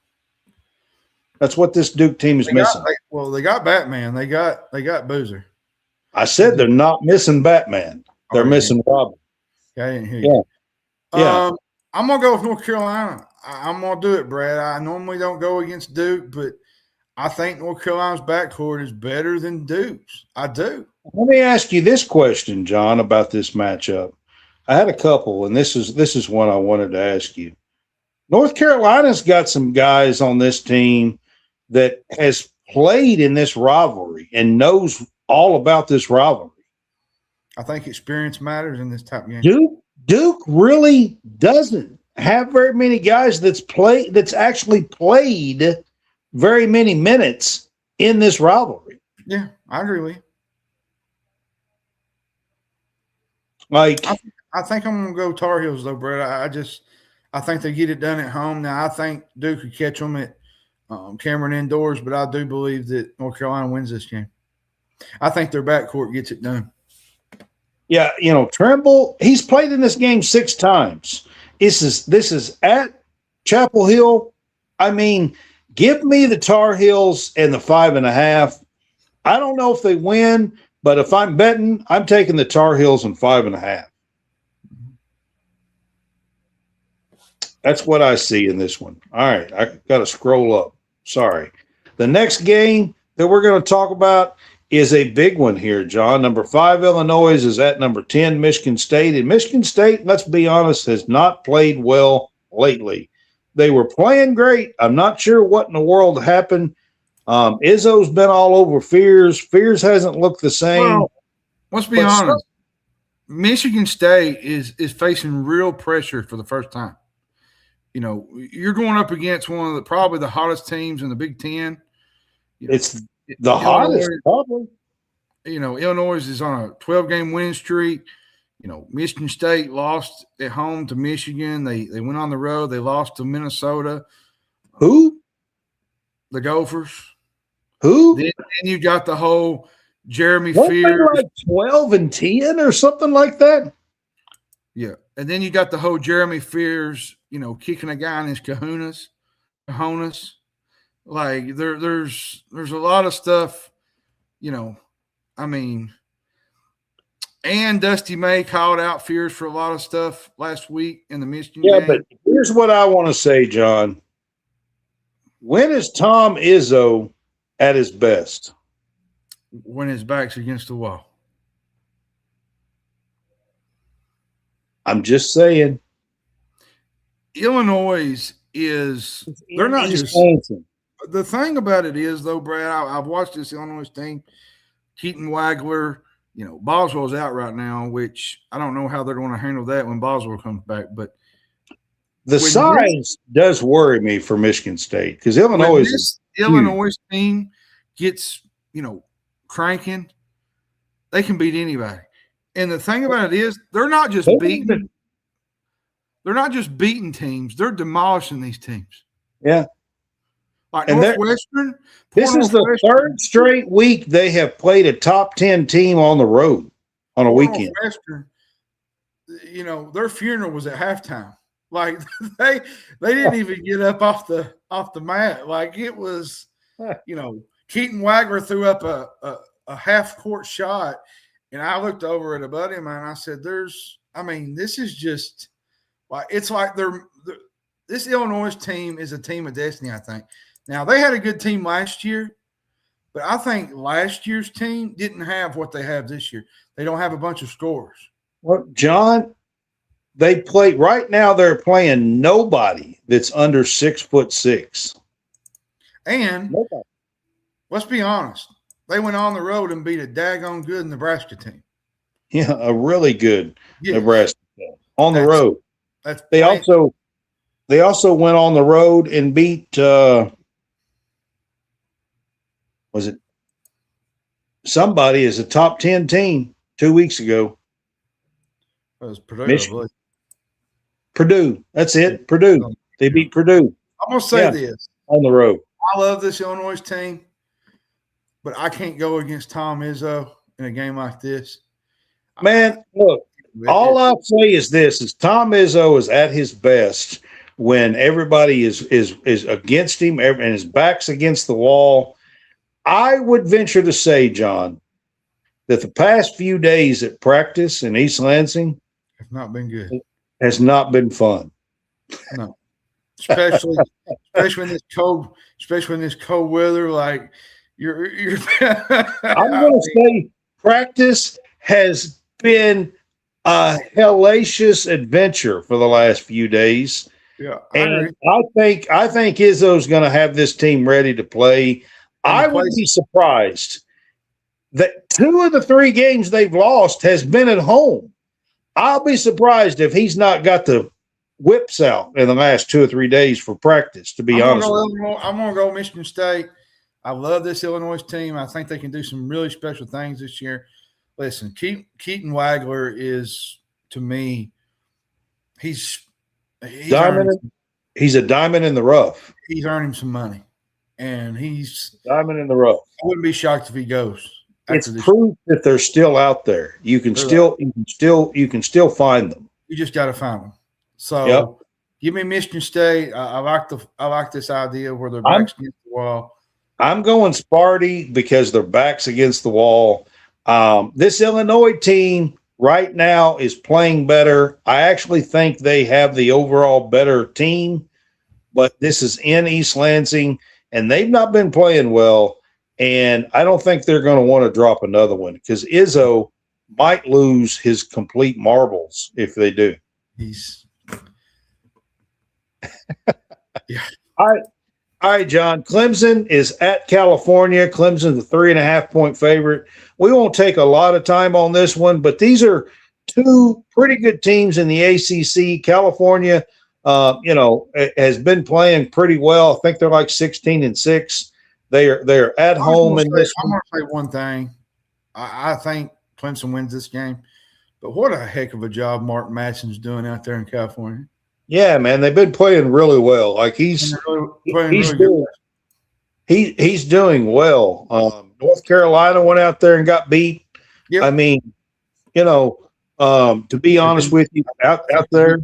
That's what this Duke team is missing. They got Batman. They got Boozer. I said they're not missing Batman. They're missing Robin. Yeah, I didn't hear you. Yeah. I'm gonna go with North Carolina. I'm gonna do it, Brad. I normally don't go against Duke, but I think North Carolina's backcourt is better than Duke's. I do. Let me ask you this question, John, about this matchup. I had a couple, and this is one I wanted to ask you. North Carolina's got some guys on this team that has played in this rivalry and knows all about this rivalry. I think experience matters in this type of game. Duke really doesn't have very many guys that's actually played very many minutes in this rivalry. Yeah, I agree with you. Like, I think I'm going to go Tar Heels, though, Brett. I think they get it done at home. Now, I think Duke could catch them at Cameron indoors, but I do believe that North Carolina wins this game. I think their backcourt gets it done. Yeah, Trimble, he's played in this game 6 times. This is at Chapel Hill. I mean, give me the Tar Heels and the 5.5. I don't know if they win, but if I'm betting, I'm taking the Tar Heels and 5.5. That's what I see in this one. All right, I got to scroll up. Sorry. The next game that we're going to talk about is a big one here, John. Number 5, Illinois, is at number 10, Michigan State. And Michigan State, let's be honest, has not played well lately. They were playing great. I'm not sure what in the world happened. Izzo's been all over Fears. Fears hasn't looked the same. Well, let's be honest. Michigan State is facing real pressure for the first time. You're going up against one of probably the hottest teams in the Big Ten. It's the hottest, probably. Illinois is on a 12-game winning streak. Michigan State lost at home to Michigan. They went on the road. They lost to Minnesota. Who? The Gophers. Who? Then you got the whole Jeremy Fears. Like 12-10 or something like that? Yeah. And then you got the whole Jeremy Fears, kicking a guy in his cojones. Like there's a lot of stuff, and Dusty May called out Fears for a lot of stuff last week in the Michigan game. But here's what I want to say, John. When is Tom Izzo at his best? When his back's against the wall. I'm just saying. Illinois they're not just – the thing about it is, though, Brad, I've watched this Illinois team. Keaton Wagler, Boswell's out right now, which I don't know how they're going to handle that when Boswell comes back. But the size does worry me for Michigan State because Illinois team gets, cranking, they can beat anybody. And the thing about it is they're not just beating teams, they're demolishing these teams. Yeah. Like Northwestern. This is the third straight week they have played a top 10 team on the road on a weekend. Northwestern, their funeral was at halftime. Like they didn't even get up off the mat. Like it was, Keaton Wagler threw up a half court shot, and I looked over at a buddy of mine. And I said, this is just like it's like this Illinois team is a team of destiny. I think. Now, they had a good team last year, but I think last year's team didn't have what they have this year. They don't have a bunch of scorers. Well, John, right now they're playing nobody that's under 6'6". And Nobody. let's be honest, they went on the road and beat a daggone good Nebraska team. Yeah, a really good Yes. Nebraska team on the That's- road. That's They also went on the road and beat was it somebody as a top 10 team 2 weeks ago. That was Purdue. Michigan. Purdue. That's it. Purdue. They beat Purdue. I'm gonna say this on the road. I love this Illinois team, but I can't go against Tom Izzo in a game like this. Man, look, all I'll say is this: is Tom Izzo is at his best when everybody is against him and his back's against the wall. I would venture to say, John, that the past few days at practice in East Lansing have not been good. Has not been fun. No, especially in this cold weather. Like you're. I'm going to say practice has been a hellacious adventure for the last few days. Yeah, and I think Izzo's going to have this team ready to play. I would be surprised that 2 of the 3 games they've lost has been at home. I'll be surprised if he's not got the whips out in the last 2 or 3 days for practice, to be honest. I'm going to go Michigan State. I love this Illinois team. I think they can do some really special things this year. Listen, Keaton Wagler is, to me, he's a diamond in the rough. He's earning some money, and he's diamond in the rough. I wouldn't be shocked if he goes. It's proof that they're still out there. You can still find them. You just got to find them. So, give me Michigan State. I like this idea where their backs against the wall. I'm going Sparty because their backs against the wall. This Illinois team right now is playing better. I actually think they have the overall better team, but this is in East Lansing, and they've not been playing well. And I don't think they're going to want to drop another one because Izzo might lose his complete marbles if they do. Yeah. All right, John. Clemson is at California. Clemson's a 3.5-point favorite. We won't take a lot of time on this one, but these are 2 pretty good teams in the ACC. California, has been playing pretty well. I think they're like 16-6. They're at home in this. I'm going to say one thing. I think Clemson wins this game, but what a heck of a job Mark Matson's doing out there in California. Yeah, man, they've been playing really well. Like he's doing well. North Carolina went out there and got beat. Yep. I mean, to be honest with you, out there,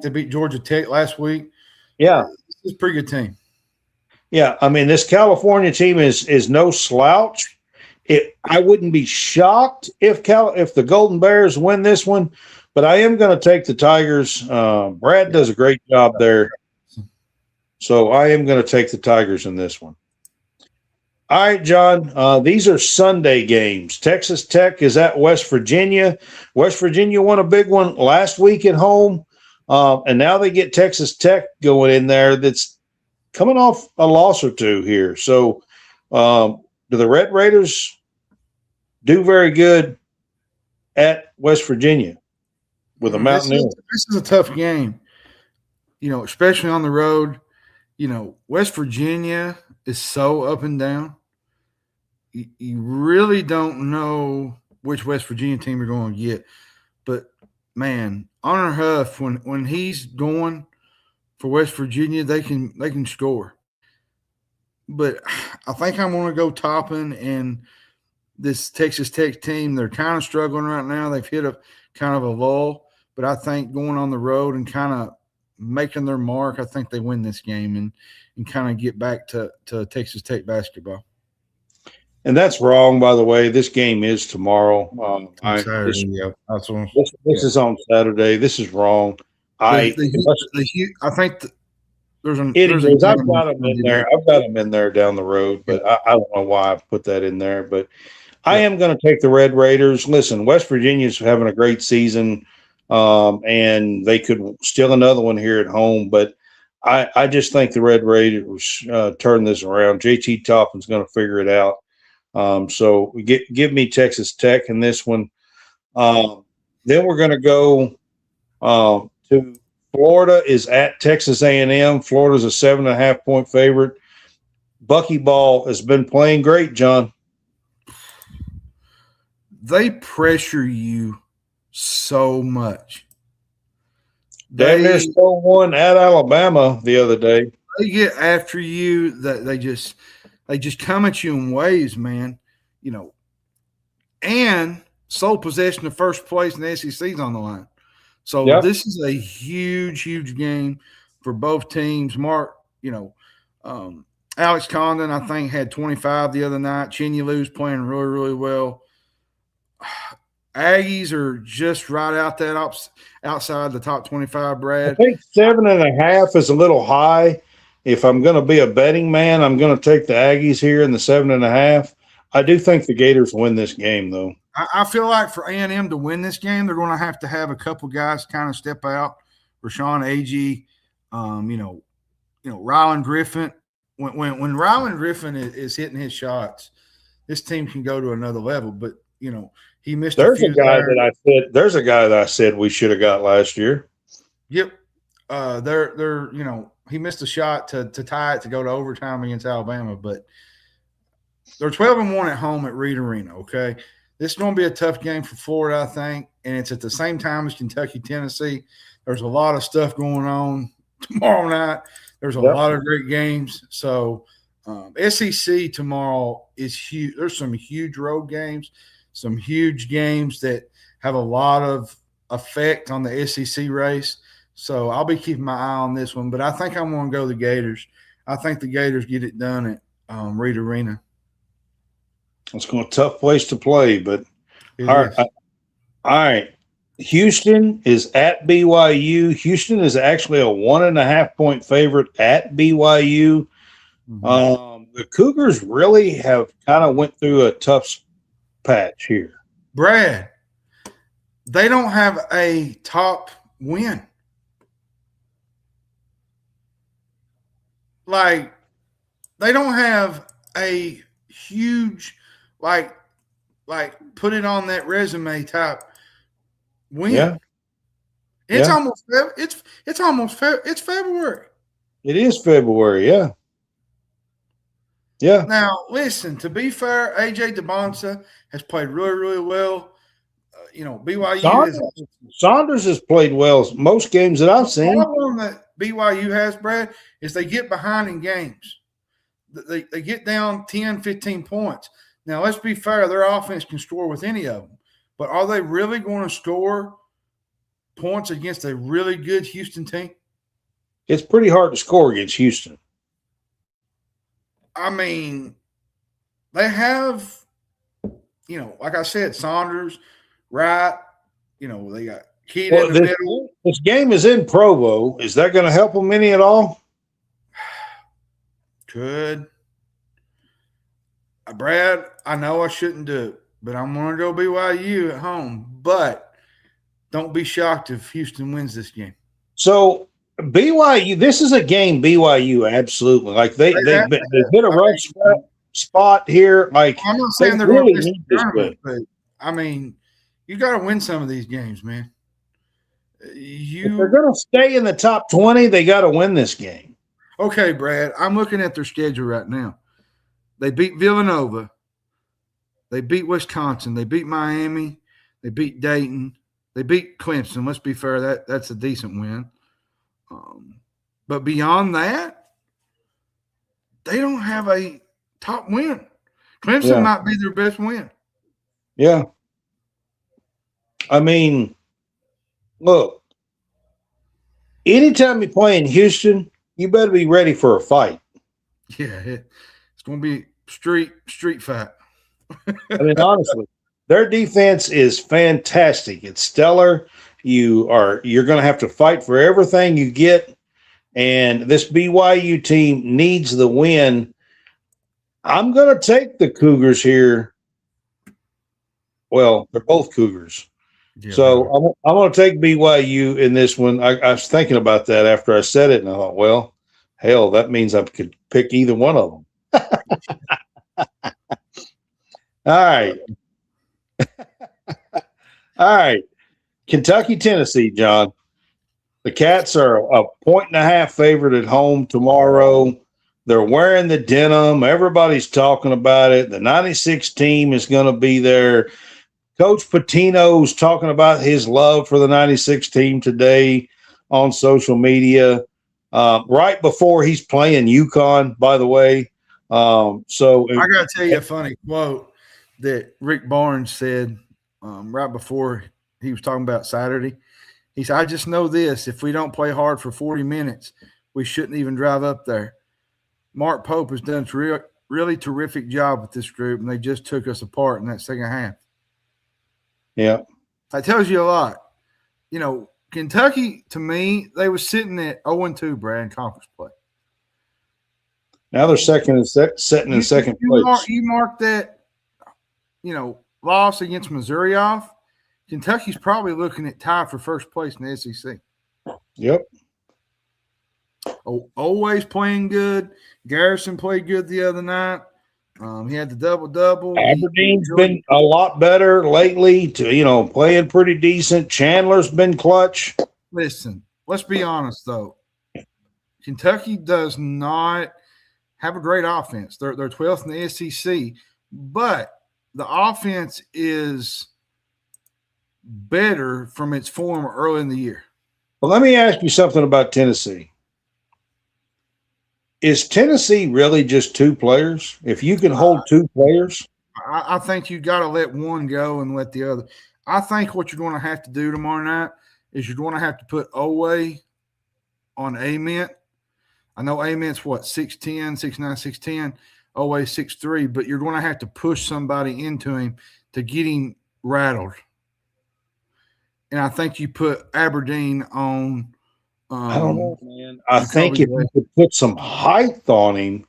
they beat Georgia Tech last week. Yeah, it's a pretty good team. Yeah, I mean, this California team is no slouch. I wouldn't be shocked if the Golden Bears win this one, but I am going to take the Tigers. Brad does a great job there, so I am going to take the Tigers in this one. All right, John, these are Sunday games. Texas Tech is at West Virginia. West Virginia won a big one last week at home, and now they get Texas Tech going in there that's coming off a loss or 2 here. So do the Red Raiders do very good at West Virginia with the Mountaineers? This is a tough game, especially on the road. West Virginia is so up and down. You really don't know which West Virginia team you're going to get. But, man, Honor Huff, when he's going for West Virginia, they can score. But I think I'm going to go Toppin and this Texas Tech team. They're kind of struggling right now. They've hit a kind of a lull. But I think going on the road and kind of making their mark, I think they win this game and kind of get back to Texas Tech basketball. And that's wrong, by the way. This game is tomorrow. Saturday, this is on Saturday. This is wrong. I think there's an. I've got them in there. I've got them in there down the road, but I don't know why I put that in there. But I am going to take the Red Raiders. Listen, West Virginia's having a great season, and they could steal another one here at home. But I just think the Red Raiders turn this around. JT Toppin's going to figure it out. So give me Texas Tech in this one. Then we're going to go to Florida is at Texas A&M. Florida's a 7.5-point favorite. Buckyball has been playing great, John. They pressure you so much. They stole one at Alabama the other day. They get after you. That they just come at you in ways, man. You know, and sole possession of first place in the SEC's on the line. So This is a huge, huge game for both teams. Mark, Alex Condon, I think, had 25 the other night. Chinyulu's playing really, really well. Aggies are just right outside the top 25, Brad. I think 7.5 is a little high. If I'm going to be a betting man, I'm going to take the Aggies here in the 7.5. I do think the Gators win this game, though. I feel like for A&M to win this game, they're going to have a couple guys kind of step out. Rashawn Agee, Ryland Griffin. When Ryland Griffin is hitting his shots, this team can go to another level. But he missed. There's a guy that I said we should have got last year. Yep. He missed a shot to tie it to go to overtime against Alabama, but they're 12-1 at home at Reed Arena. Okay. This is going to be a tough game for Florida, I think, and it's at the same time as Kentucky, Tennessee. There's a lot of stuff going on tomorrow night. There's a lot of great games. So SEC tomorrow is huge. There's some huge road games, some huge games that have a lot of effect on the SEC race. So I'll be keeping my eye on this one, but I think I'm going to go the Gators. I think the Gators get it done at Reed Arena. It's going to be a tough place to play, but all right. Houston is at BYU. Houston is actually a 1.5-point favorite at BYU. Mm-hmm. The Cougars really have kind of went through a tough patch here. Brad, they don't have a top win. Like, they don't have a huge like put it on that resume type win. Yeah. It's February. It is February, yeah. Yeah. Now, listen, to be fair, AJ DeBonsa has played really, really well. BYU Saunders has played well most games that I've seen. The problem that BYU has, Brad, is they get behind in games. They get down 10, 15 points. Now, let's be fair. Their offense can score with any of them. But are they really going to score points against a really good Houston team? It's pretty hard to score against Houston. I mean, they have, like I said, Saunders, Wright, they got Keaton in the middle. This game is in Provo. Is that going to help them any at all? Could. Brad, I know I shouldn't do it, but I'm going to go BYU at home. But don't be shocked if Houston wins this game. So BYU, this is a game BYU absolutely. Like they hit a rough spot here. Like, I'm not saying they're really going to miss the tournament, but I mean, you got to win some of these games, man. If they're going to stay in the top 20, they got to win this game. Okay, Brad, I'm looking at their schedule right now. They beat Villanova. They beat Wisconsin. They beat Miami. They beat Dayton. They beat Clemson. Let's be fair, that's a decent win. But beyond that, they don't have a top win. Clemson might be their best win. Yeah. I mean, look, anytime you play in Houston, you better be ready for a fight. Yeah, it's going to be street fight. I mean, honestly, their defense is fantastic. It's stellar. You're going to have to fight for everything you get, and this BYU team needs the win. I'm going to take the Cougars here. Well, they're both Cougars. Yeah, so I'm going to take BYU in this one. I was thinking about that after I said it, and I thought, well, Hell, that means I could pick either one of them. All right. All right. Kentucky, Tennessee, John. The Cats are a 1.5 favorite at home tomorrow. They're wearing the denim. Everybody's talking about it. The 96 team is going to be there. Coach Pitino's talking about his love for the 96 team today on social media, right before he's playing UConn, by the way. So I got to tell you a funny quote that Rick Barnes said right before he was talking about Saturday. He said, I just know this. If we don't play hard for 40 minutes, we shouldn't even drive up there. Mark Pope has done a really terrific job with this group, and they just took us apart in that second half. Yeah. That tells you a lot. You know, Kentucky, to me, they were sitting at 0-2, Brad, in conference play. Now they're sitting in second place. You mark that, loss against Missouri off. Kentucky's probably looking at tie for first place in the SEC. Yep. Always playing good. Garrison played good the other night. He had the double-double. Aberdeen's been a lot better lately, playing pretty decent. Chandler's been clutch. Listen, let's be honest, though. Kentucky does not have a great offense. They're 12th in the SEC, but the offense is better from its form early in the year. Well, let me ask you something about Tennessee. Is Tennessee really just two players? If you can hold two players? I think you got to let one go and let the other. I think what you're going to have to do tomorrow night is you're going to have to put Owe on Ament. I know Ament's 6'10", 6'9", 6'10", Owe 6'3", but you're going to have to push somebody into him to get him rattled. And I think you put Aberdeen on I don't know, man. I think if you could put some height on him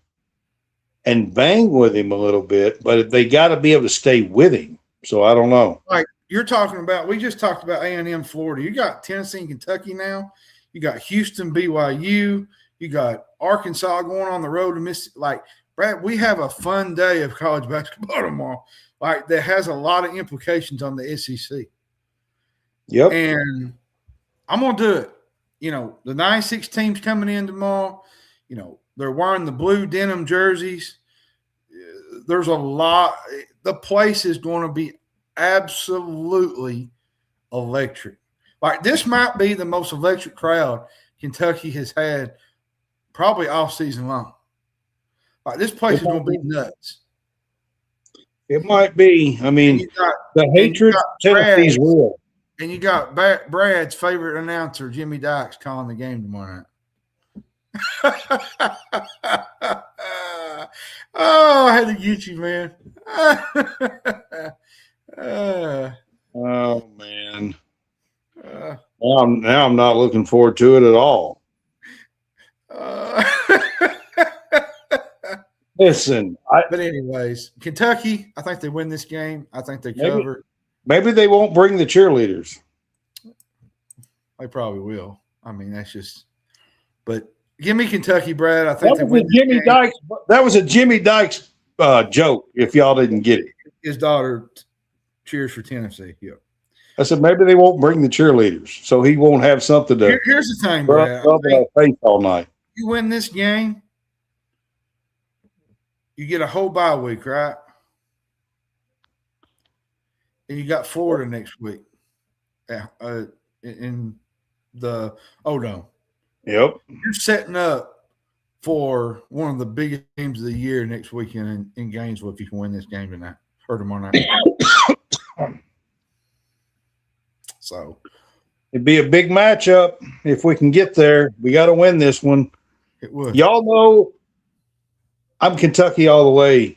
and bang with him a little bit, but they got to be able to stay with him. So I don't know. Like you're talking about, we just talked about A&M, Florida. You got Tennessee and Kentucky now. You got Houston, BYU. You got Arkansas going on the road to Mississippi. Like, Brad, we have a fun day of college basketball tomorrow. Like, that has a lot of implications on the SEC. Yep. And I'm going to do it. The 96 team's coming in tomorrow. They're wearing the blue denim jerseys. There's a lot. The place is going to be absolutely electric. Like, this might be the most electric crowd Kentucky has had probably all season long. Like, this place is going to be nuts. It might be. I mean, the hatred of Tennessee's real. And you got Brad's favorite announcer, Jimmy Dykes, calling the game tomorrow night. Oh, I had to get you, man. Oh, man. Now I'm not looking forward to it at all. Listen. But anyways, Kentucky, I think they win this game. I think they cover. Maybe they won't bring the cheerleaders. They probably will. I mean, that's just – but give me Kentucky, Brad. I think that was a Jimmy Dykes joke, if y'all didn't get it. His daughter cheers for Tennessee. Yep. I said maybe they won't bring the cheerleaders, so he won't have something to – Here's the thing, Brad. Rub our face all night. You win this game, you get a whole bye week, right? And you got Florida next week in the O-Dome. Yep. You're setting up for one of the biggest games of the year next weekend in Gainesville if you can win this game tonight or tomorrow night. So it'd be a big matchup if we can get there. We got to win this one. It would. Y'all know I'm Kentucky all the way.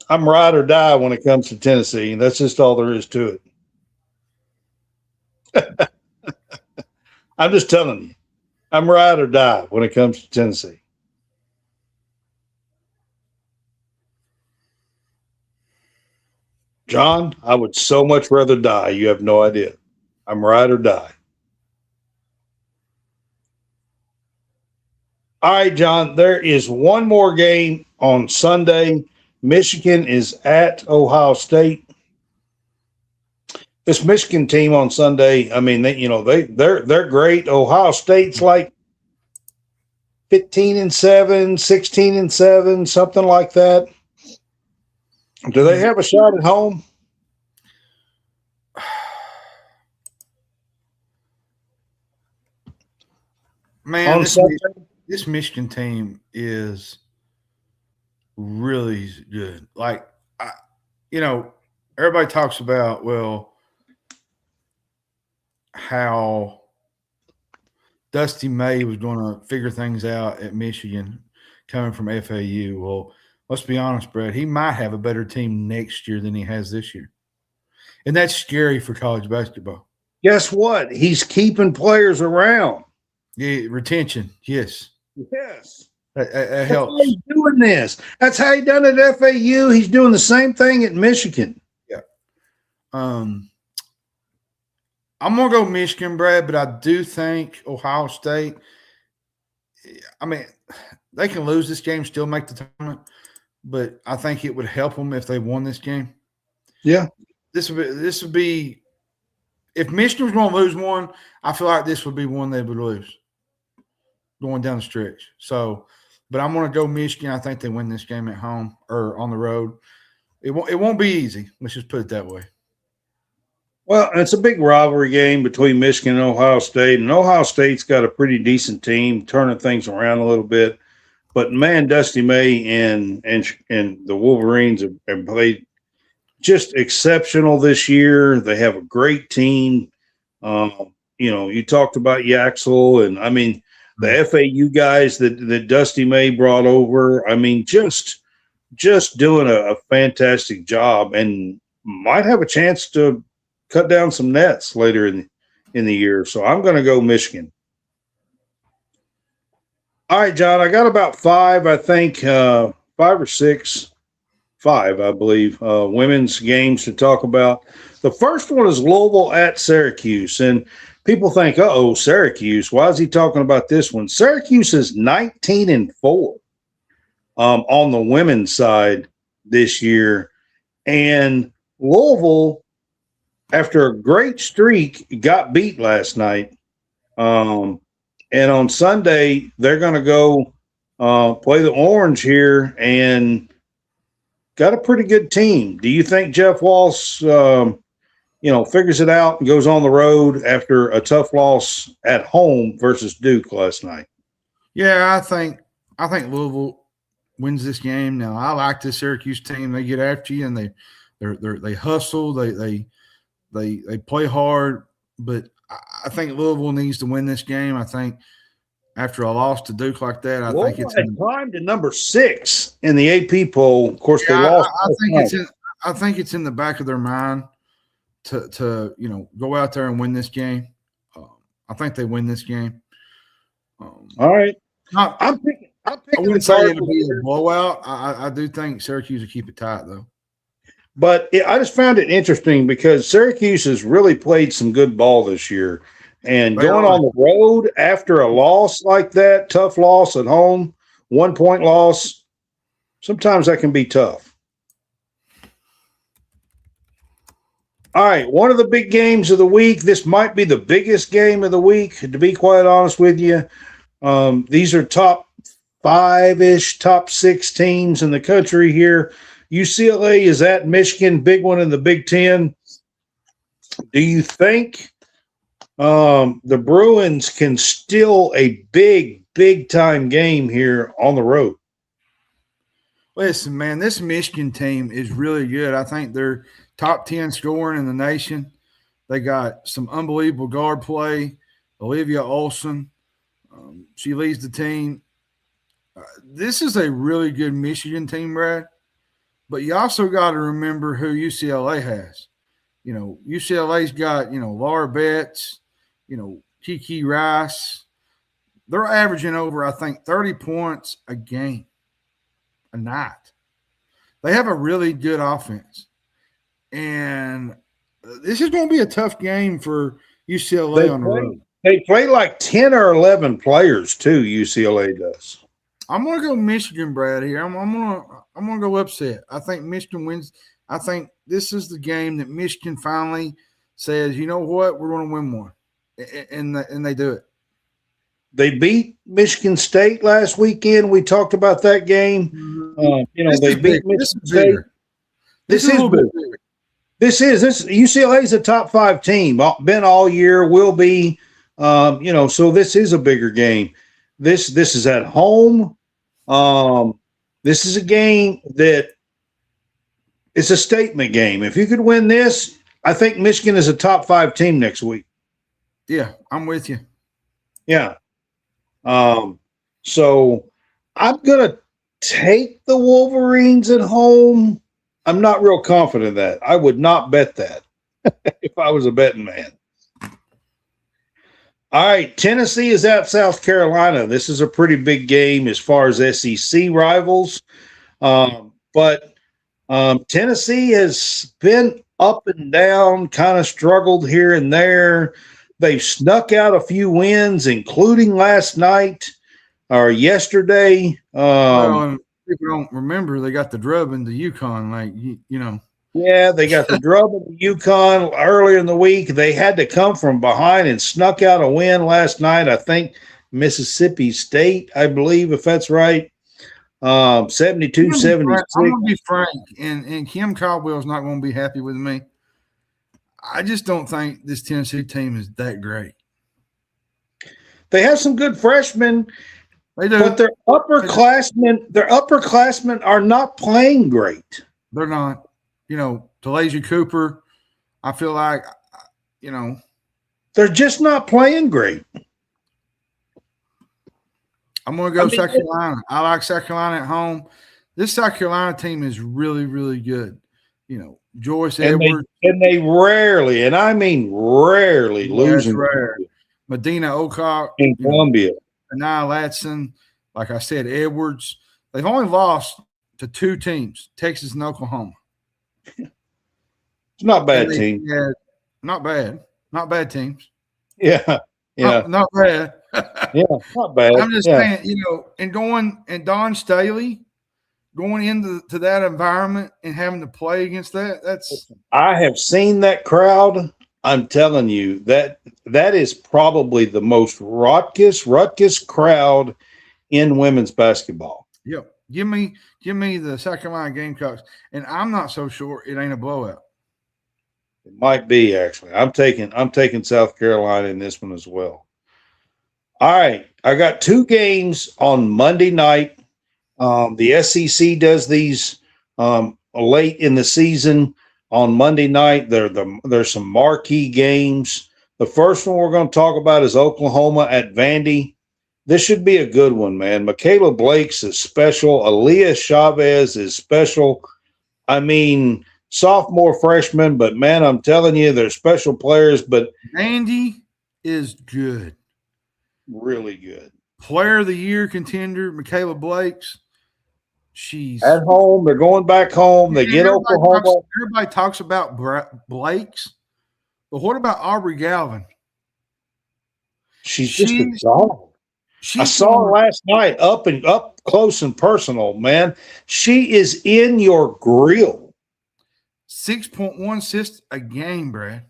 I'm ride or die when it comes to Tennessee, and that's just all there is to it. I'm just telling you. I'm ride or die when it comes to Tennessee. John, I would so much rather die. You have no idea. I'm ride or die. All right, John, there is one more game on Sunday. Michigan is at Ohio State. This Michigan team on Sunday, I mean, they're great. Ohio State's like 15-7, 16-7, something like that. Do they have a shot at home? Man, this Michigan team is really good. Like, everybody talks about, how Dusty May was going to figure things out at Michigan coming from FAU. Well, let's be honest, Brad. He might have a better team next year than he has this year. And that's scary for college basketball. Guess what? He's keeping players around. Yeah, retention. Yes. Yes. That That's helps. how he's doing this. That's how he done it at FAU. He's doing the same thing at Michigan. Yeah. I'm going to go Michigan, Brad, but I do think Ohio State, I mean, they can lose this game, still make the tournament, but I think it would help them if they won this game. Yeah. This would be if Michigan was going to lose one, I feel like this would be one they would lose going down the stretch. So, but I'm going to go Michigan. I think they win this game at home or on the road. It won't be easy. Let's just put it that way. Well, it's a big rivalry game between Michigan and Ohio State, and Ohio State's got a pretty decent team, turning things around a little bit. But man, Dusty May and the Wolverines have played just exceptional this year. They have a great team. You talked about Yaxel, and I mean the FAU guys that Dusty May brought over. I mean, just doing a fantastic job, and might have a chance to cut down some nets later in the year. So I'm going to go Michigan. All right, John, I got about five, I think, 5 or 6, I believe, women's games to talk about. The first one is Louisville at Syracuse. And people think, Syracuse, why is he talking about this one? Syracuse is 19-4 on the women's side this year. And Louisville, after a great streak, got beat last night. And on Sunday, they're going to go play the Orange here and got a pretty good team. Do you think Jeff Walsh, figures it out and goes on the road after a tough loss at home versus Duke last night? Yeah, I think Louisville wins this game. Now, I like this Syracuse team. They get after you and they hustle. They play hard, but I think Louisville needs to win this game. I think after a loss to Duke like that, I think it's climbed to number 6 in the AP poll. Of course, they lost. I think it's in the back of their mind to go out there and win this game. I think they win this game. All right, I'm picking. I wouldn't say it'll be a blowout. I do think Syracuse will keep it tight though. But I just found it interesting because Syracuse has really played some good ball this year. And going on the road after a loss like that, tough loss at home, 1-point loss, sometimes that can be tough. All right, one of the big games of the week. This might be the biggest game of the week, to be quite honest with you. These are top 5-ish, top 6 teams in the country here. UCLA is at Michigan, big one in the Big Ten. Do you think the Bruins can steal a big time game here on the road? Listen, man, this Michigan team is really good. I think they're top 10 scoring in the nation. They got some unbelievable guard play. Olivia Olson, she leads the team. This is a really good Michigan team, Brad. But you also got to remember who UCLA has. UCLA's got, Laura Betts, Kiki Rice. They're averaging over, I think, 30 points a game, a night. They have a really good offense. And this is going to be a tough game for UCLA on the road. They play like 10 or 11 players too. UCLA does. I'm gonna go Michigan, Brad. Here, I'm gonna go upset. I think Michigan wins. I think this is the game that Michigan finally says, you know what, we're going to win more, and they do it. They beat Michigan State last weekend. We talked about that game. They beat Michigan State. This is big. This UCLA is a top 5 team. Been all year. Will be. So this is a bigger game. This is at home. This is a game that it's a statement game. If you could win this, I think Michigan is a top 5 team next week. Yeah, I'm with you. Yeah. So I'm gonna take the Wolverines at home. I'm not real confident in that. I would not bet that if I was a betting man. All right, Tennessee is at South Carolina. This is a pretty big game as far as SEC rivals. But Tennessee has been up and down, kind of struggled here and there. They've snuck out a few wins, including last night or yesterday. People don't remember they got the drub into UConn, Yeah, they got the drub in UConn earlier in the week. They had to come from behind and snuck out a win last night. I think Mississippi State, I believe, if that's right. 72-76. I'm going to be frank, and Kim Caldwell's not going to be happy with me. I just don't think this Tennessee team is that great. They have some good freshmen. They do. But their upperclassmen are not playing great. They're not. Talasia Cooper, I feel like, they're just not playing great. I'm going to go South Carolina. I like South Carolina at home. This South Carolina team is really, really good. Joyce Edwards. They rarely, and I mean rarely, lose. Rare. Medina Ocock. In Columbia. Anaya Latson. Like I said, Edwards. They've only lost to 2 teams, Texas and Oklahoma. It's not bad team. Yeah, not bad. Not bad teams. Yeah. Yeah. Not bad. Yeah, not bad. I'm just saying, and Don Staley going into that environment and having to play against that's I have seen that crowd. I'm telling you, that is probably the most ruckus crowd in women's basketball. Yep. Give me the South Carolina Gamecocks, and I'm not so sure it ain't a blowout. It might be, actually. I'm taking South Carolina in this one as well. All right, I got 2 games on Monday night. The SEC does these late in the season on Monday night. There's some marquee games. The first one we're going to talk about is Oklahoma at Vandy. This should be a good one, man. Michaela Blakes is special. Aaliyah Chavez is special. I mean, sophomore, freshman, but, man, I'm telling you, they're special players. But Vandy is good. Really good. Player of the year contender, Michaela Blakes. She's at home. They're going back home. They get Oklahoma. Everybody talks about Blakes, but what about Aubrey Galvin? She's just a dog. I saw her last night up close and personal, man. She is in your grill. 6.1 assists a game, Brad.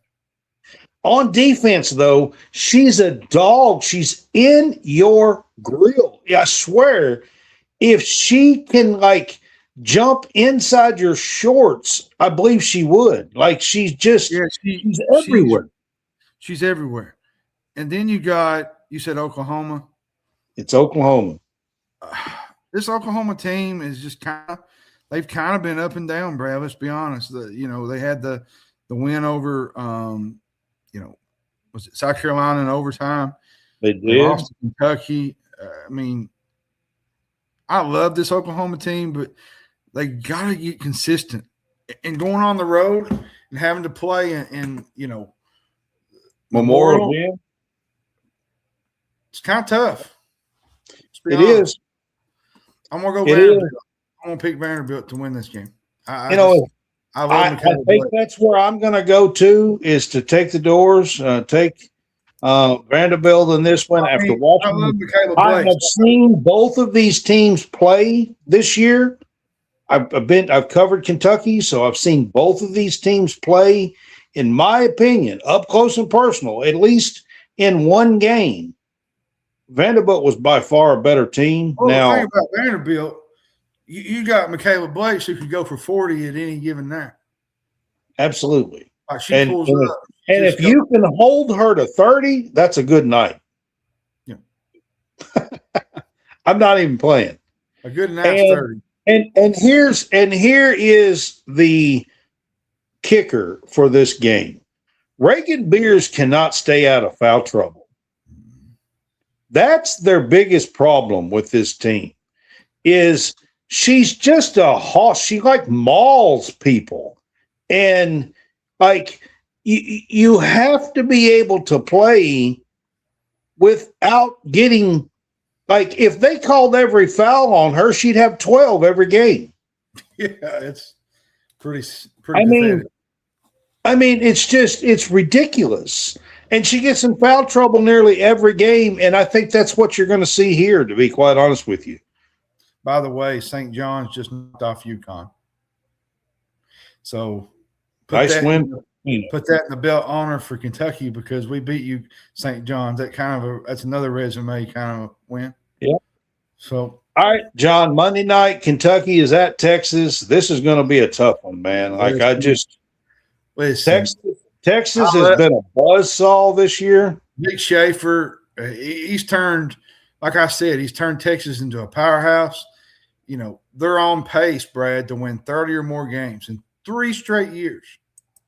On defense, though, she's a dog. She's in your grill. I swear, if she can, jump inside your shorts, I believe she would. She's just she's everywhere. She's everywhere. And then you said Oklahoma. It's Oklahoma. This Oklahoma team is just they've kind of been up and down, Brad. Let's be honest. They had the win over was it South Carolina in overtime? They did. They lost to Kentucky. I love this Oklahoma team, but they got to get consistent. And going on the road and having to play in Memorial, it's kind of tough. It is. I'm going to go Vanderbilt. I'm going to pick Vanderbilt to win this game. I think that's where I'm going to go to, is to take the doors, take Vanderbilt in this one. After I watching, love Michaela I Blake. have seen both of these teams play this year. I've covered Kentucky, so I've seen both of these teams play. In my opinion, up close and personal, at least in one game, Vanderbilt was by far a better team. Well, Now, the thing about Vanderbilt, you got Michaela Blake who could go for 40 at any given night. absolutely. Like she pulls up. And if you can hold her to 30, that's a good night. Yeah. I'm not even playing. A good night's 30. And here is the kicker for this game. Reagan Beers cannot stay out of foul trouble. That's their biggest problem with this team. Is she's just a hoss. She like mauls people, and like you have to be able to play without getting. Like, if they called every foul on her, she'd have 12 every game. Yeah, it's pretty. I mean, it's ridiculous. And she gets in foul trouble nearly every game, and I think that's what you're going to see here, to be quite honest with you. By the way, St. John's just knocked off UConn. So nice win. Put that in the belt honor for Kentucky because we beat you, St. John's. That's another resume kind of win. Yeah. So all right, John. Monday night, Kentucky is at Texas. This is going to be a tough one, man. Like Texas has been a buzzsaw this year. Nick Schaefer, he's turned, like I said, he's turned Texas into a powerhouse. You know, they're on pace, Brad, to win 30 or more games in 3 straight years.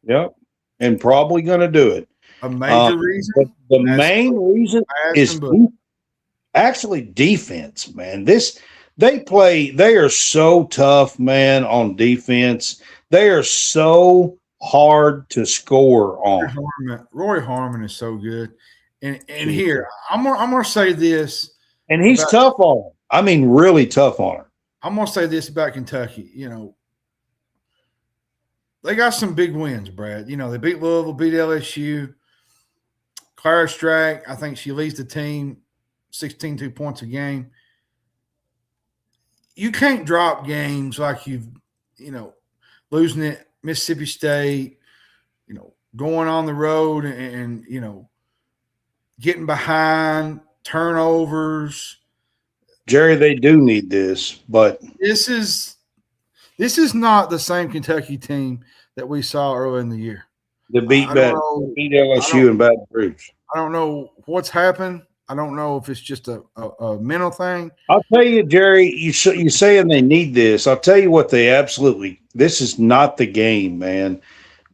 Yep. And probably going to do it. A major reason? The main reason is actually defense, man. They are so tough, man, on defense. They are so hard to score on. Roy Harmon is so good. And here, I'm gonna say this. And he's tough on her. I mean, really tough on her. I'm gonna say this about Kentucky. You know, they got some big wins, Brad. You know, they beat Louisville, beat LSU. Clara Strack, I think she leads the team 16 points a game. You can't drop games like losing it, Mississippi State, going on the road and getting behind, turnovers. Jerry, they do need this, but this is not the same Kentucky team that we saw earlier in the year. The beat LSU and Baton Rouge. I don't know what's happened. I don't know if it's just a mental thing. I'll tell you, Jerry, you're saying they need this. I'll tell you what this is not the game, man.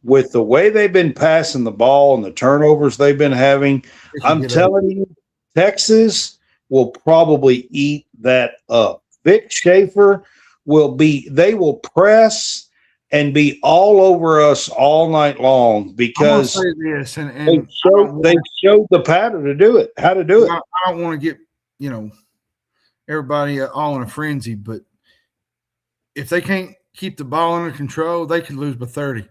With the way they've been passing the ball and the turnovers they've been having, I'm telling you, Texas will probably eat that up. Vic Schaefer they will press and be all over us all night long because they showed the pattern to do it, how to do it. I don't want to get, everybody all in a frenzy, but if they can't keep the ball under control, they can lose by 30.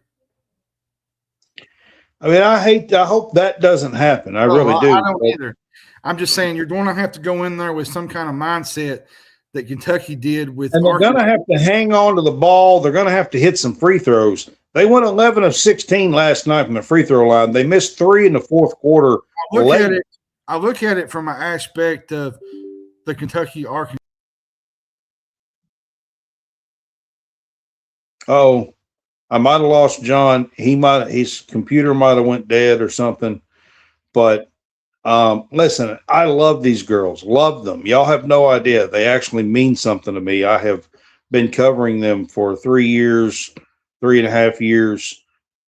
I mean, I hope that doesn't happen. I really do. I don't either. I'm just saying you're going to have to go in there with some kind of mindset that Kentucky did with. And they're going to have to hang on to the ball. They're going to have to hit some free throws. They went 11 of 16 last night from the free throw line. They missed 3 in the fourth quarter. I look at it from an aspect of the Kentucky-Arkansas. Oh, I might have lost John. His computer might have went dead or something. But listen, I love these girls. Love them. Y'all have no idea. They actually mean something to me. I have been covering them for 3 years, 3.5 years.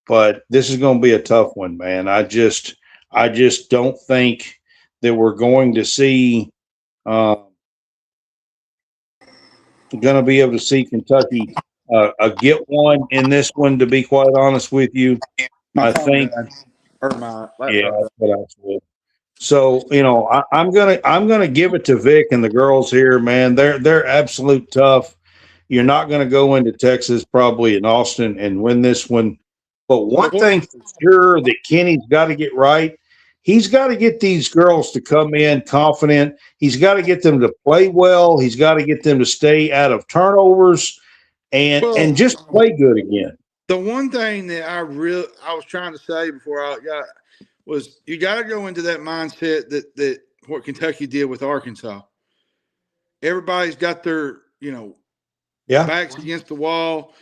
But this is going to be a tough one, man. I just don't think that we're going to see going to be able to see Kentucky get one in this one, to be quite honest with you. I think that's what I said. So, I'm gonna give it to Vic and the girls here, man. They're absolute tough. You're not gonna go into Texas, probably in Austin, and win this one. But one thing for sure that Kenny's got to get right, he's got to get these girls to come in confident. He's got to get them to play well. He's got to get them to stay out of turnovers and just play good again. The one thing that I was trying to say before I got was you got to go into that mindset that what Kentucky did with Arkansas. Everybody's got their, backs against the wall.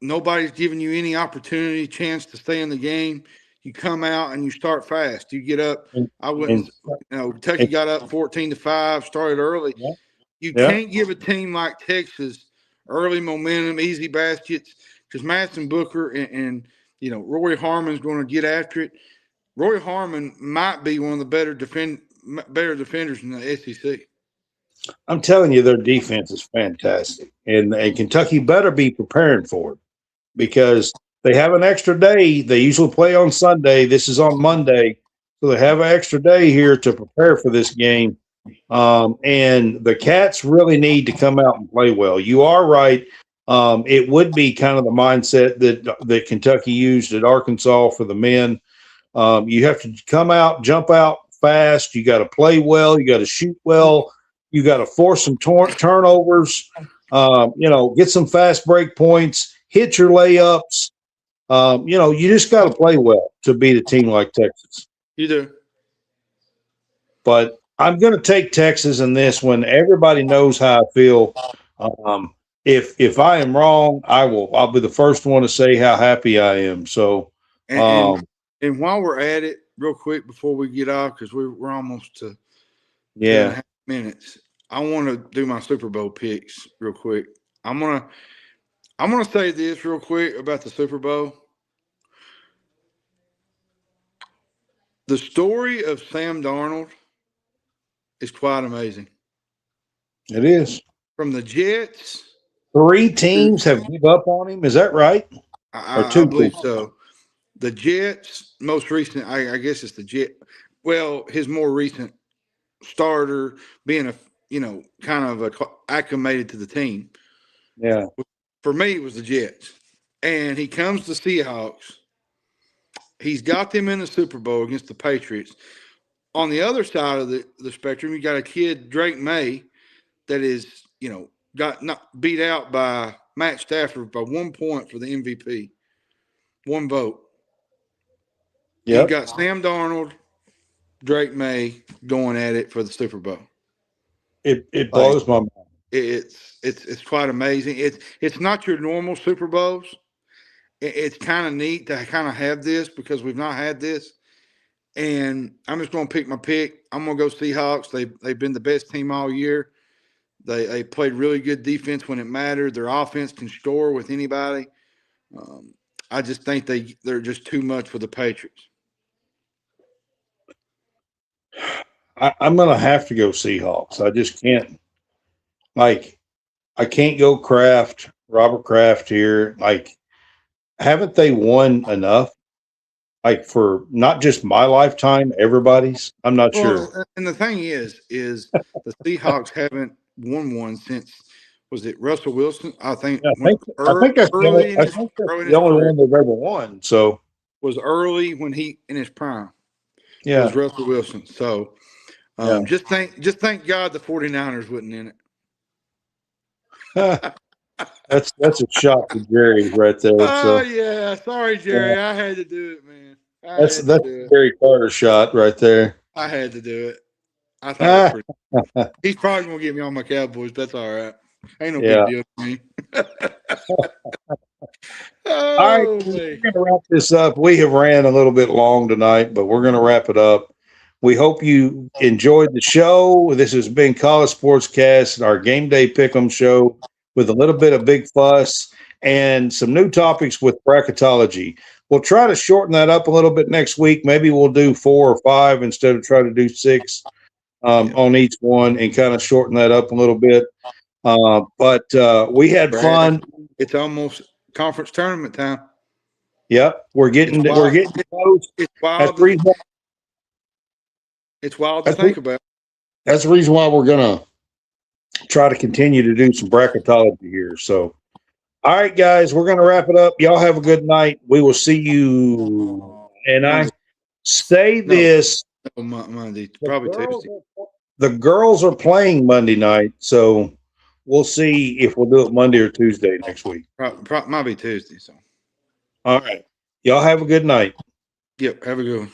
Nobody's giving you any opportunity, chance to stay in the game. You come out and you start fast. You get up. Kentucky got up 14-5, started early. Yeah. You can't give a team like Texas early momentum, easy baskets, because Madison Booker and Roy Harmon's going to get after it. Roy Harmon might be one of the better defenders in the SEC. I'm telling you, their defense is fantastic, and Kentucky better be preparing for it because they have an extra day. They usually play on Sunday. This is on Monday, so they have an extra day here to prepare for this game. And the Cats really need to come out and play well. You are right. It would be kind of the mindset that Kentucky used at Arkansas for the men. You have to come out, jump out fast. You got to play well. You got to shoot well. You got to force some turnovers. Get some fast break points. Hit your layups. You just got to play well to beat a team like Texas. You do. But I'm going to take Texas in this one. Everybody knows how I feel. If I am wrong, I'll be the first one to say how happy I am. So, and while we're at it, real quick before we get off, because we're almost to 2.5 minutes. I want to do my Super Bowl picks real quick. I'm gonna say this real quick about the Super Bowl. The story of Sam Darnold is quite amazing. It is. From the Jets. 3 teams have given up on him. Is that right? I believe so. The Jets, most recent, I guess it's the Jet. Well, his more recent starter being kind of acclimated to the team. Yeah. For me, it was the Jets. And he comes to Seahawks. He's got them in the Super Bowl against the Patriots. On the other side of the spectrum, you got a kid, Drake May, that is, got not beat out by Matt Stafford by 1 point for the MVP. 1 vote. Yeah. You got Sam Darnold, Drake May going at it for the Super Bowl. It blows my mind. It's quite amazing. It's not your normal Super Bowls. It's kind of neat to kind of have this because we've not had this. And I'm just going to pick my pick. I'm going to go Seahawks. They've been the best team all year. They played really good defense when it mattered. Their offense can score with anybody. I just think they're just too much for the Patriots. I'm going to have to go Seahawks. I just can't. I can't go Robert Kraft here. Haven't they won enough? For not just my lifetime, everybody's? I'm not sure. And the thing is the Seahawks haven't won one since, was it Russell Wilson? I think that's the only one they've ever won. So was early when he in his prime. Yeah. Was Russell Wilson. So just thank God the 49ers wasn't in it. That's a shot to Jerry right there. Oh yeah, sorry Jerry, I had to do it, man. That's a Jerry Carter shot right there. I had to do it. I thought it was pretty. He's probably gonna get me on my Cowboys. That's all right. Ain't no big deal to me. All right, we're gonna wrap this up. We have ran a little bit long tonight, but we're gonna wrap it up. We hope you enjoyed the show. This has been College SportsCast, our Game Day Pick'em show with a little bit of Big Fuss and some new topics with bracketology. We'll try to shorten that up a little bit next week. Maybe we'll do 4 or 5 instead of trying to do 6 on each one and kind of shorten that up a little bit. But we had fun. It's almost conference tournament time. Yep, we're getting close. It's wild. It's wild to think about. That's the reason why we're gonna try to continue to do some bracketology here. So, all right, guys, we're gonna wrap it up. Y'all have a good night. We will see you. And Say No. this. Monday, probably Tuesday. The girls are playing Monday night, so we'll see if we'll do it Monday or Tuesday next week. Might be Tuesday. So, all right. Y'all have a good night. Yep. Have a good one.